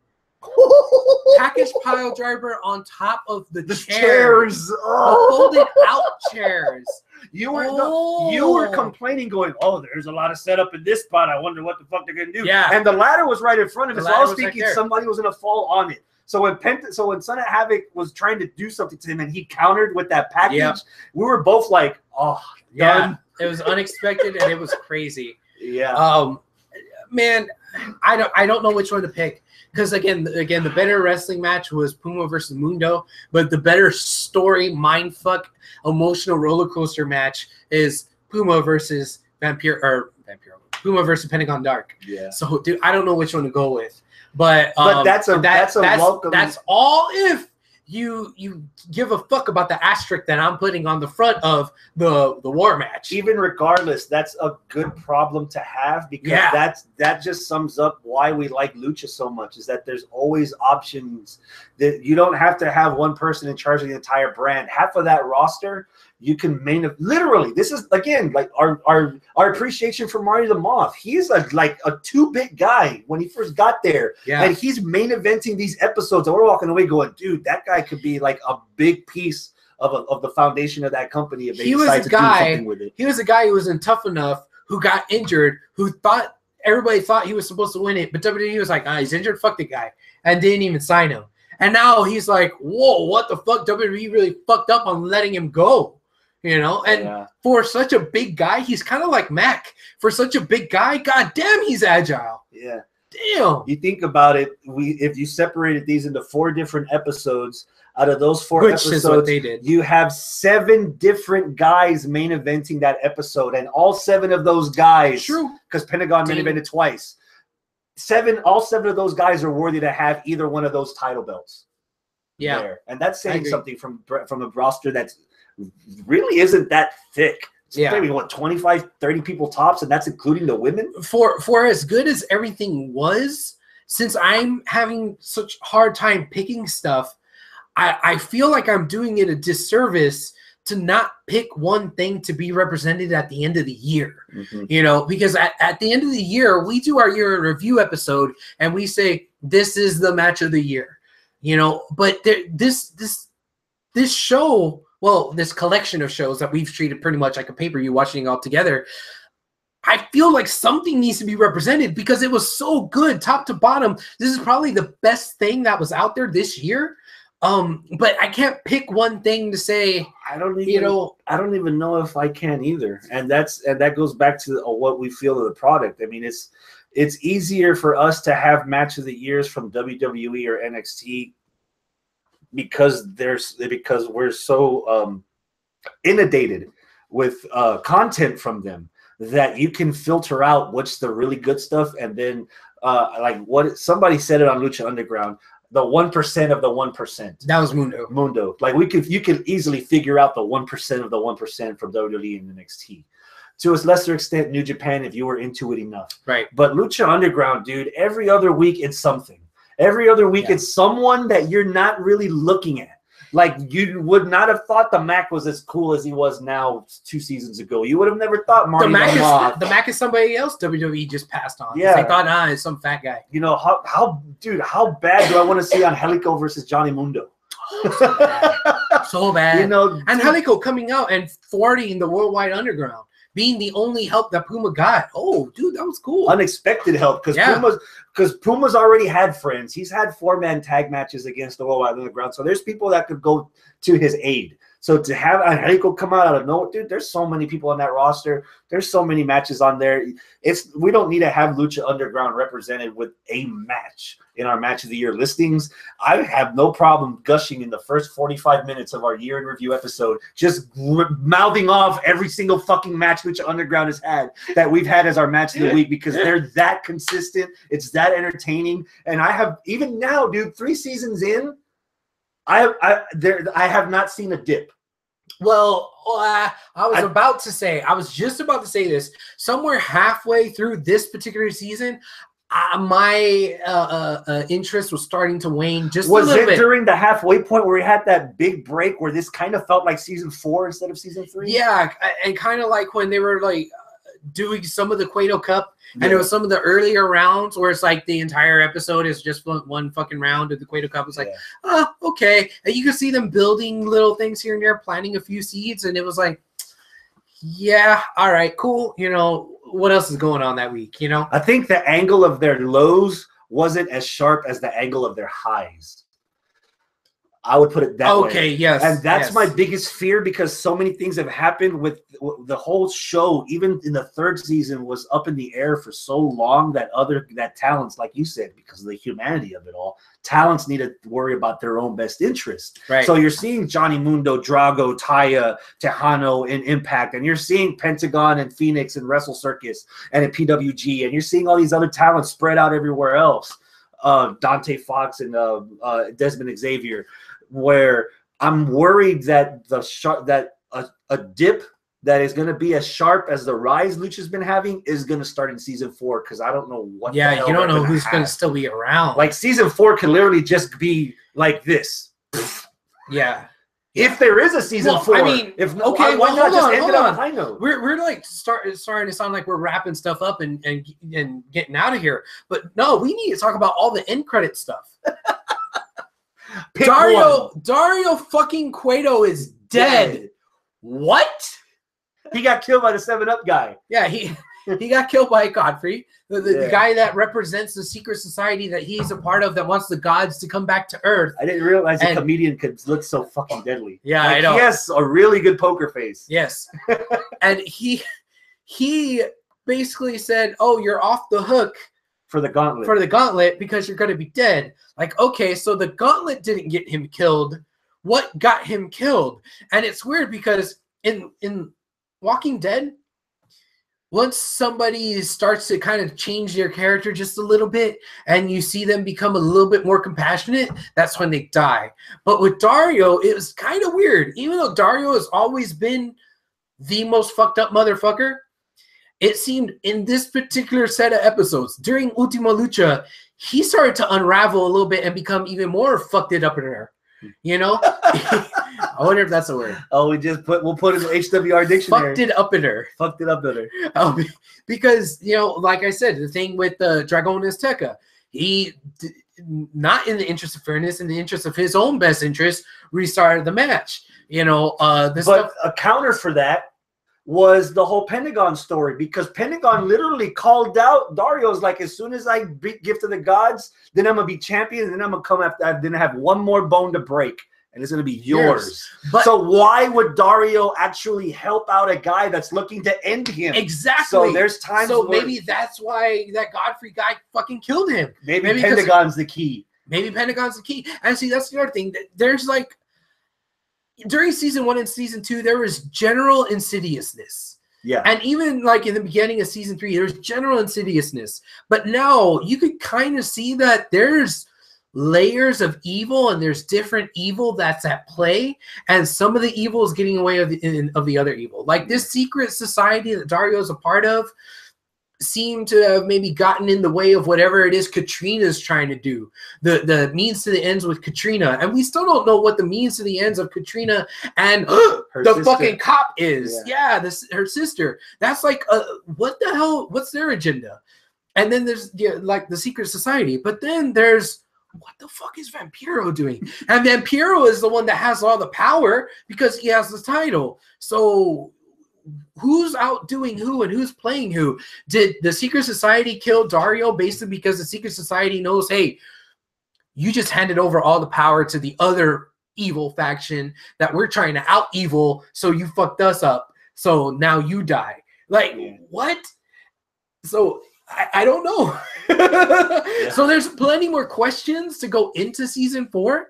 Package pile driver on top of the chairs. The folded out chairs. You were complaining, going, "Oh, there's a lot of setup in this spot. I wonder what the fuck they're gonna do." Yeah, and the ladder was right in front of us. So I was thinking somebody was gonna fall on it. So when Son of Havoc was trying to do something to him and he countered with that package, we were both like, "Oh, done." It was unexpected and it was crazy. Yeah. Man, I don't know which one to pick because again, the better wrestling match was Puma versus Mundo, but the better story, mindfuck, emotional roller coaster match is Puma versus Puma versus Pentagon Dark. Yeah. So, dude, I don't know which one to go with, but that's welcome. That's all if you give a fuck about the asterisk that I'm putting on the front of the war match. Even regardless, that's a good problem to have because that just sums up why we like Lucha so much is that there's always options that you don't have to have one person in charge of the entire brand. Half of that roster you can literally. This is again like our appreciation for Mario the Moth. He's a 2-bit guy when he first got there, and he's main eventing these episodes. And we're walking away going, dude, that guy could be like a big piece of the foundation of that company. If they decide to do something with it. He was a guy who wasn't tough enough, who got injured, who thought everybody thought he was supposed to win it, but WWE was like, he's injured, fuck the guy, and didn't even sign him. And now he's like, whoa, what the fuck? WWE really fucked up on letting him go. You know, and for such a big guy, he's kind of like Mac. For such a big guy, goddamn, he's agile. Yeah. Damn. You think about it, if you separated these into 4 different episodes, out of those 4 episodes, is what they did. You have 7 different guys main eventing that episode, and all 7 of those guys, true, because Pentagon main evented twice. All 7 of those guys are worthy to have either one of those title belts. Yeah, there. And that's saying something from a roster that's really isn't that thick. It's maybe what 25, 30 people tops, and that's including the women. For as good as everything was, since I'm having such hard time picking stuff, I feel like I'm doing it a disservice to not pick one thing to be represented at the end of the year. You know, because at the end of the year, we do our year in review episode and we say this is the match of the year. You know, but this show. Well, this collection of shows that we've treated pretty much like a pay-per-view, watching it all together, I feel like something needs to be represented because it was so good, top to bottom. This is probably the best thing that was out there this year. But I can't pick one thing to say. I don't even know if I can either. And that goes back to what we feel of the product. I mean, it's easier for us to have match of the years from WWE or NXT. Because we're so inundated with content from them that you can filter out what's the really good stuff, and then like what somebody said it on Lucha Underground, the 1% of the 1%. That was Mundo. Like you could easily figure out the 1% of the 1% from WWE and NXT. To a lesser extent, New Japan, if you were into it enough. Right. But Lucha Underground, dude, every other week it's something. Every other week, it's someone that you're not really looking at. Like, you would not have thought the Mac was as cool as he was now 2 seasons ago. You would have never thought the Mac is somebody else WWE just passed on. Yeah. They thought, it's some fat guy. You know, how bad do I want to see Angelico versus Johnny Mundo? So bad. You know, Angelico coming out and thwarting the Worldwide Underground. Being the only help that Puma got. Oh, dude, that was cool. Unexpected help because Puma's already had friends. He's had 4-man tag matches against the Worldwide Underground. So there's people that could go to his aid. So to have Angelico come out of nowhere, dude, there's so many people on that roster. There's so many matches on there. We don't need to have Lucha Underground represented with a match in our match of the year listings. I have no problem gushing in the first 45 minutes of our year in review episode, just mouthing off every single fucking match Lucha Underground has had that we've had as our match of the week because they're that consistent. It's that entertaining. And I have, even now, dude, 3 seasons in, I have not seen a dip. Well, I was just about to say this. Somewhere halfway through this particular season, my interest was starting to wane just a little bit. Was it during the halfway point where we had that big break where this kind of felt like season 4 instead of season 3? Yeah, and kind of like when they were like doing some of the Cueto Cup, and it was some of the earlier rounds where it's like the entire episode is just one fucking round of the Cueto Cup. It's like, okay. And you can see them building little things here and there, planting a few seeds, and it was like, yeah, all right, cool. You know, what else is going on that week, you know? I think the angle of their lows wasn't as sharp as the angle of their highs. I would put it that way. Okay, yes. And that's my biggest fear because so many things have happened with the whole show. Even in the third season was up in the air for so long that talents, like you said, because of the humanity of it all, talents need to worry about their own best interest. Right. So you're seeing Johnny Mundo, Drago, Taya, Tejano in Impact, and you're seeing Pentagon and Phoenix and Wrestle Circus and at PWG, and you're seeing all these other talents spread out everywhere else. Dante Fox and Desmond Xavier, where I'm worried that a dip that is going to be as sharp as the rise Lucha's been having is going to start in season 4 because I don't know what. Yeah, the hell you don't know who's going to have. still be around. Like season 4 could literally just be like this. Yeah. If there is a season 4, I mean, if okay, why not just end it on a on. high note? We're like starting to sound like we're wrapping stuff up and getting out of here. But no, we need to talk about all the end credit stuff. Dario fucking Cueto is dead. What? He got killed by the 7-Up guy. Yeah, he got killed by Godfrey, the guy that represents the secret society that he's a part of that wants the gods to come back to Earth. I didn't realize a comedian could look so fucking deadly. Yeah, like, I know. He has a really good poker face. Yes. And he basically said, "Oh, you're off the hook for the gauntlet because you're going to be dead." Like, okay, so the gauntlet didn't get him killed. What got him killed? And it's weird because in Walking Dead, once somebody starts to kind of change their character just a little bit and you see them become a little bit more compassionate, that's when they die. But with Dario, it was kind of weird. Even though Dario has always been the most fucked up motherfucker, it seemed in this particular set of episodes during Ultima Lucha, he started to unravel a little bit and become even more fucked it up in there. You know? I wonder if that's a word. Oh, we'll put it in the HWR dictionary. Fucked it up in her. Fucked it up in her. Because, you know, like I said, the thing with Dragon Azteca, he, not in the interest of fairness, in the interest of his own best interest, restarted the match. You know, a counter for that was the whole Pentagon story, because Pentagon literally called out Dario's like, as soon as I beat Gift of the Gods, then I'm gonna be champion, and then I'm gonna come after. I'm gonna have one more bone to break, and it's gonna be yours. But, so why would Dario actually help out a guy that's looking to end him? Exactly. So there's times. So maybe that's why that Godfrey guy fucking killed him. Maybe Pentagon's the key. Maybe Pentagon's the key. And see, that's the other thing. There's like, during season 1 and season 2, there was general insidiousness. Yeah. And even like in the beginning of season 3, there's general insidiousness. But now you could kind of see that there's layers of evil and there's different evil that's at play. And some of the evil is getting away of the other evil. Like this secret society that Dario is a part of seem to have maybe gotten in the way of whatever it is Katrina's trying to do. The means to the ends with Katrina. And we still don't know what the means to the ends of Katrina and the sister. Fucking cop is. Yeah, her sister. That's like, what the hell? What's their agenda? And then there's like the secret society. But then there's, what the fuck is Vampiro doing? And Vampiro is the one that has all the power because he has the title. So who's outdoing who and who's playing who? Did the secret society kill Dario basically because the secret society knows, hey, you just handed over all the power to the other evil faction that we're trying to out evil, so you fucked us up, so now you die. Like, what? So I don't know. So there's plenty more questions to go into season 4.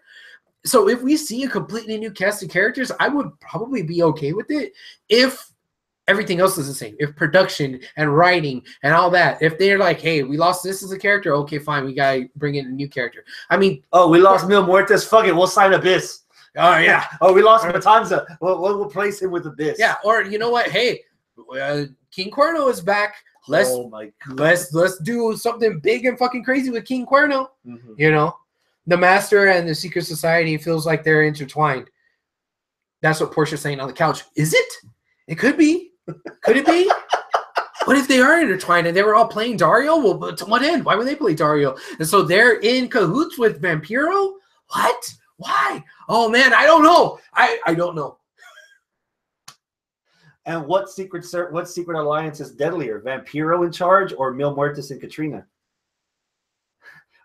So if we see a completely new cast of characters, I would probably be okay with it if everything else is the same. If production and writing and all that, if they're like, hey, we lost this as a character, okay, fine, we gotta bring in a new character. I mean, oh, we lost Mil Muertes, fuck it, we'll sign Abyss. Oh yeah. Oh, we lost Matanza. We'll replace him with Abyss. Yeah, or you know what? Hey, King Cuerno is back. Let's do something big and fucking crazy with King Cuerno. Mm-hmm. You know, the Master and the Secret Society feels like they're intertwined. That's what Portia's saying on the couch. Is it? It could be. Could it be? What if they are intertwined and they were all playing Dario? Well, but to what end? Why would they play Dario? And so they're in cahoots with Vampiro? What? Why? Oh man, I don't know. I don't know. And what secret alliance is deadlier? Vampiro in charge or Mil Muertes and Katrina?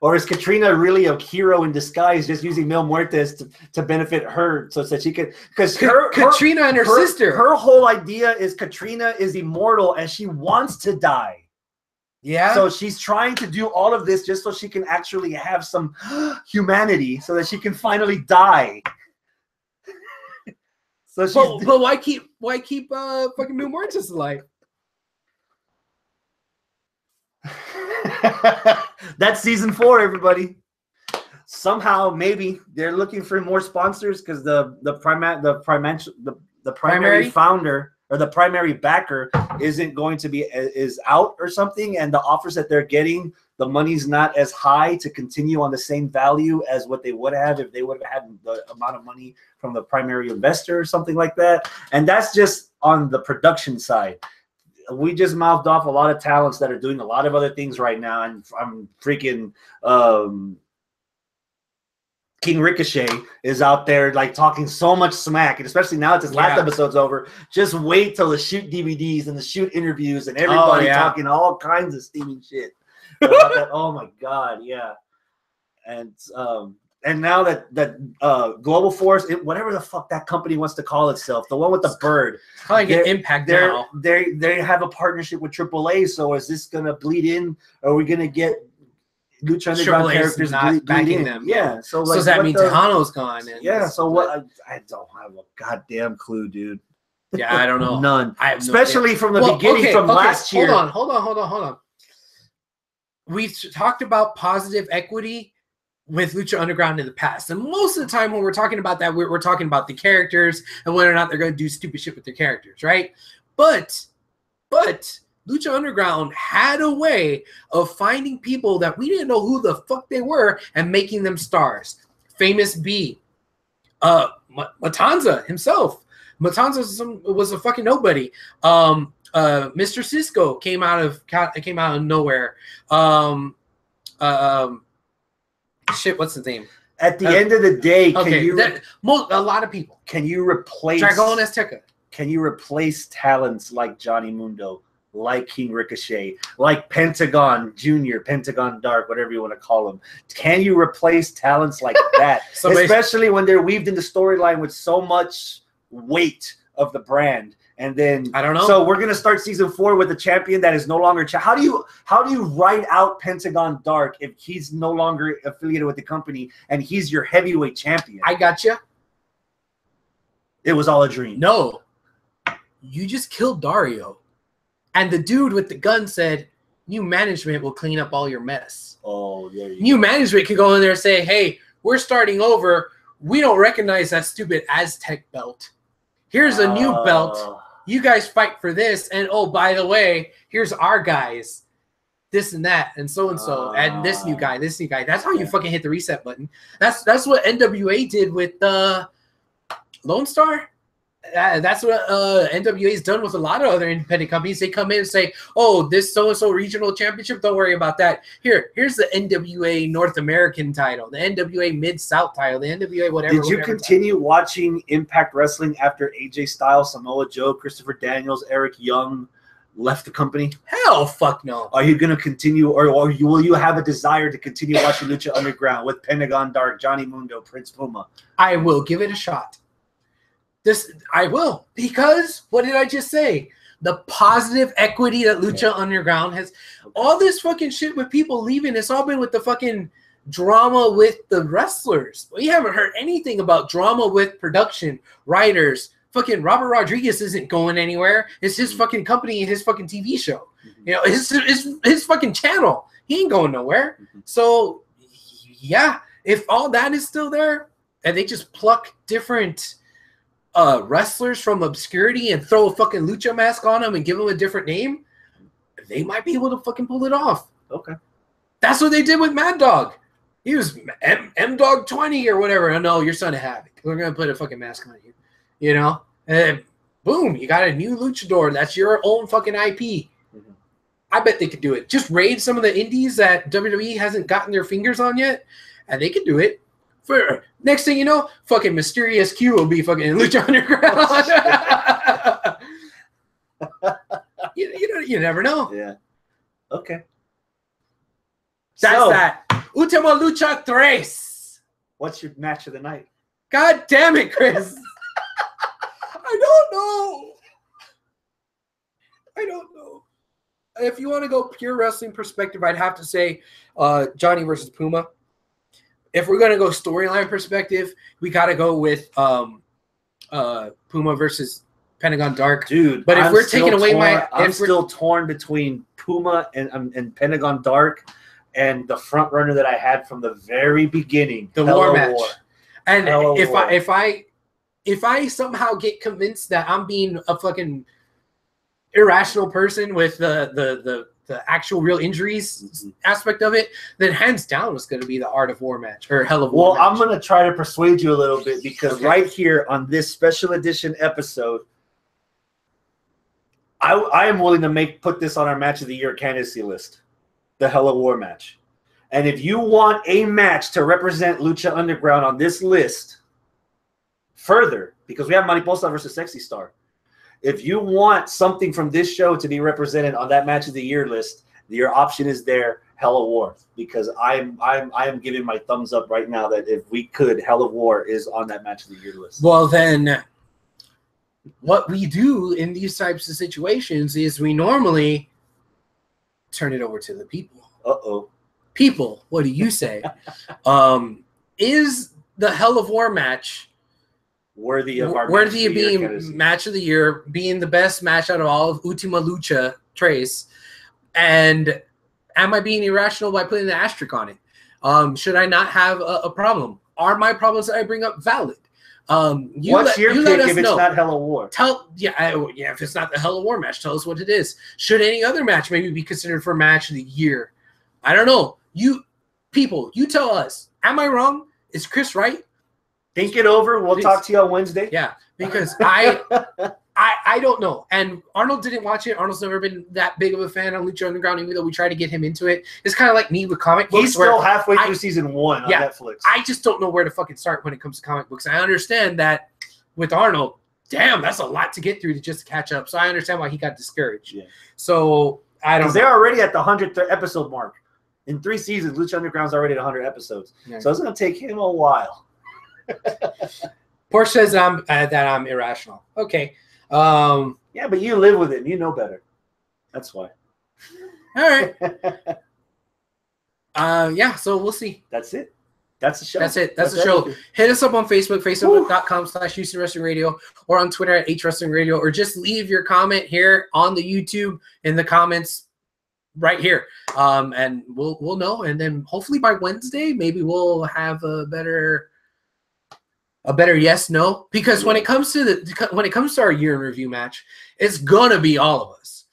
Or is Katrina really a hero in disguise, just using Mil Muertes to benefit her so that she could? Because Katrina and her sister. Her whole idea is Katrina is immortal and she wants to die. Yeah. So she's trying to do all of this just so she can actually have some humanity, so that she can finally die. So she's but why keep fucking Mil Muertes alive? That's season 4, everybody. Somehow, maybe they're looking for more sponsors because the primary founder or the primary backer isn't going to be is out or something, and the offers that they're getting, the money's not as high to continue on the same value as what they would have if they would have had the amount of money from the primary investor or something like that. And that's just on the production side. We just mouthed off a lot of talents that are doing a lot of other things right now, and I'm freaking King Ricochet is out there like talking so much smack, and especially now that this last episode's over, just wait till the shoot DVDs and the shoot interviews and everybody talking all kinds of steaming shit about that. Oh my god, yeah. And now that Global Force, whatever the fuck that company wants to call itself, the one with the bird, probably get Impact now. They have a partnership with AAA. So is this gonna bleed in? Are we gonna get Lucha Underground characters not backing them? Yeah. So like, does that mean Tejano's gone? Yeah. So what? I don't have a goddamn clue, dude. Yeah, I don't know. None. I have Especially from the beginning, from last year. Hold on. We've talked about positive equity with Lucha Underground in the past, and most of the time when we're talking about that, we're talking about the characters and whether or not they're going to do stupid shit with their characters, right? But Lucha Underground had a way of finding people that we didn't know who the fuck they were and making them stars. Famous B, Matanza himself. Matanza was a fucking nobody. Mr. Cisco came out of nowhere. Shit, what's his name? At the end of the day, a lot of people. Can you replace Dragon Azteca? Can you replace talents like Johnny Mundo, like King Ricochet, like Pentagon Jr., Pentagon Dark, whatever you want to call them? Can you replace talents like that? Especially when they're weaved in the storyline with so much weight of the brand. And then I don't know. So we're gonna start season 4 with a champion that is no longer. How do you write out Pentagon Dark if he's no longer affiliated with the company and he's your heavyweight champion? I got you. It was all a dream. No, you just killed Dario, and the dude with the gun said, "New management will clean up all your mess." Oh, there you New management could go in there and say, "Hey, we're starting over. We don't recognize that stupid Aztec belt. Here's a new belt. You guys fight for this, and oh, by the way, here's our guys, this and that, and so and this new guy. That's how you fucking hit the reset button. That's what NWA did with Lone Star. That's what NWA's done with a lot of other independent companies. They come in and say, "Oh, this so-and-so regional championship, don't worry about that. Here's the NWA North American title, the NWA Mid-South title, the NWA whatever." Did you continue watching Impact Wrestling after AJ Styles, Samoa Joe, Christopher Daniels, Eric Young left the company? Hell, fuck no. Are you going to continue, or will you have a desire to continue watching Lucha Underground with Pentagon Dark, Johnny Mundo, Prince Puma? I will give it a shot. I will, because what did I just say? The positive equity that Lucha Underground has. All this fucking shit with people leaving, it's all been with the fucking drama with the wrestlers. We haven't heard anything about drama with production, writers. Fucking Robert Rodriguez isn't going anywhere. It's his fucking company and his fucking TV show. You know, his fucking channel. He ain't going nowhere. So, yeah, if all that is still there, and they just pluck different wrestlers from obscurity and throw a fucking lucha mask on them and give them a different name, they might be able to fucking pull it off. Okay. That's what they did with Mad Dog. He was M-Dog 20 or whatever. Oh, no, your son of Havoc. We're going to put a fucking mask on you. You know? And boom, you got a new luchador. That's your own fucking IP. Mm-hmm. I bet they could do it. Just raid some of the indies that WWE hasn't gotten their fingers on yet, and they could do it. For next thing you know, fucking Mysterious Q will be fucking in Lucha Underground. you never know. Yeah. Okay. That's that. Ultima Lucha Tres. What's your match of the night? God damn it, Chris. I don't know. If you want to go pure wrestling perspective, I'd have to say Johnny versus Puma. If we're going to go storyline perspective, we got to go with Puma versus Pentagon Dark. Dude, but if we're taking away I'm still torn between Puma and Pentagon Dark and the front runner that I had from the very beginning, the War match. And if I somehow get convinced that I'm being a fucking irrational person with the actual real injuries aspect of it, then hands down it's going to be the Art of War match or Hell of War match. I'm going to try to persuade you a little bit because right here on this special edition episode, I am willing to put this on our match of the year candidacy list, the Hell of War match. And if you want a match to represent Lucha Underground on this list further, because we have Mariposa versus Sexy Star, if you want something from this show to be represented on that match of the year list, your option is there, Hell of War. Because I am giving my thumbs up right now that if we could, Hell of War is on that match of the year list. Well, then what we do in these types of situations is we normally turn it over to the people. Uh-oh. People, what do you say? Is the Hell of War match worthy of being match of the year, being the best match out of all of Ultima Lucha Tres? And am I being irrational by putting the asterisk on it? Should I not have a problem? Are my problems that I bring up valid? What's your pick if it's not Hell of War? If it's not the Hell of War match, tell us what it is. Should any other match maybe be considered for match of the year? I don't know. You tell us. Am I wrong? Is Chris right? Think it over. We'll talk to you on Wednesday. Yeah, because I don't know. And Arnold didn't watch it. Arnold's never been that big of a fan of Lucha Underground, even though we tried to get him into it. It's kind of like me with comic books. He's still halfway through season 1 on Netflix. I just don't know where to fucking start when it comes to comic books. I understand that with Arnold, damn, that's a lot to get through to just catch up. So I understand why he got discouraged. Yeah. So I don't know. They're already at the 100th episode mark. In 3 seasons, Lucha Underground's already at 100 episodes. Yeah. So it's going to take him a while. Porsche says that I'm irrational. Okay. Yeah, but you live with it. You know better. That's why. All right. Yeah, so we'll see. That's it. That's the show. That's it. That's the show. Hit us up on Facebook, facebook.com/Houston Wrestling Radio, or on Twitter at HWrestling Radio, or just leave your comment here on the YouTube in the comments right here. And we'll know. And then hopefully by Wednesday, maybe we'll have a better yes, no, because when it comes to our year in review match, it's gonna be all of us.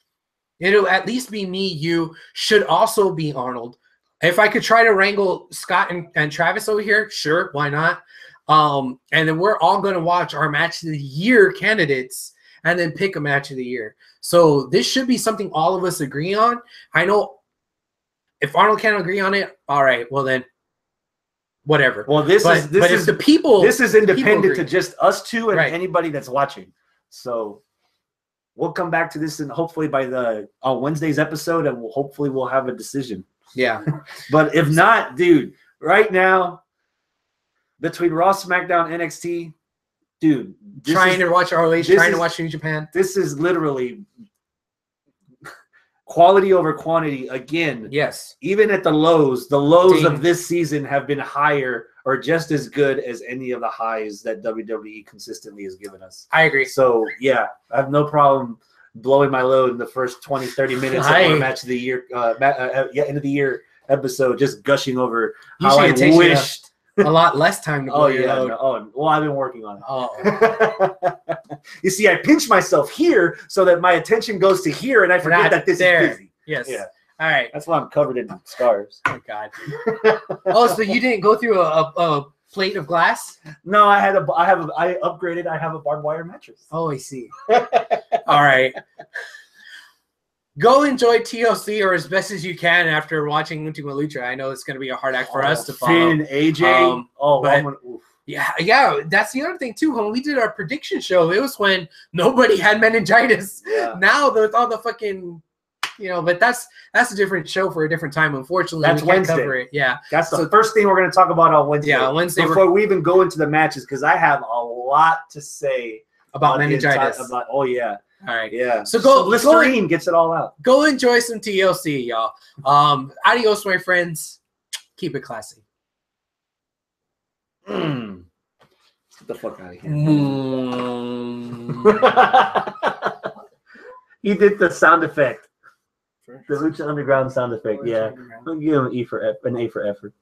It'll at least be me. You should also be Arnold. If I could try to wrangle Scott and Travis over here, sure, why not? And then we're all gonna watch our match of the year candidates and then pick a match of the year. So this should be something all of us agree on. I know if Arnold can't agree on it, all right, well then. Whatever. Well, this is independent to just us two and anybody that's watching. So we'll come back to this and hopefully on Wednesday's episode, and hopefully we'll have a decision. Yeah. But if not, dude, right now between Raw, SmackDown, NXT, dude, trying to watch ROH, trying to watch New Japan. This is literally quality over quantity again. Yes. Even at the lows of this season have been higher or just as good as any of the highs that WWE consistently has given us. I agree. So, yeah, I have no problem blowing my load in the first 20, 30 minutes of our match of the year, end of the year episode, just gushing over how I wished. A lot less time to blow your load. Well, I've been working on it. Oh. You see, I pinch myself here so that my attention goes to here, and I forget that this is busy. Yes. Yeah. All right. That's why I'm covered in scars. Oh God. So you didn't go through a plate of glass? No, I upgraded. I have a barbed wire mattress. Oh, I see. All right. Go enjoy TLC or as best as you can after watching Ultima Lucha. I know it's going to be a hard act for us to follow. Finn, AJ. Yeah, that's the other thing too. When we did our prediction show, it was when nobody had meningitis. Yeah. Now with all the fucking you know, but that's a different show for a different time. Unfortunately, That's we can't Wednesday. cover it. Yeah, That's the first thing we're going to talk about on Wednesday. Yeah, Wednesday before we even go into the matches, because I have a lot to say about the meningitis. Oh yeah, all right. yeah. So go. Listerine gets it all out. Go enjoy some TLC, y'all. Adios, my friends. Keep it classy. Get the fuck out of here. He did the sound effect. The Lucha Underground sound effect. Yeah. I'll give him an A for effort.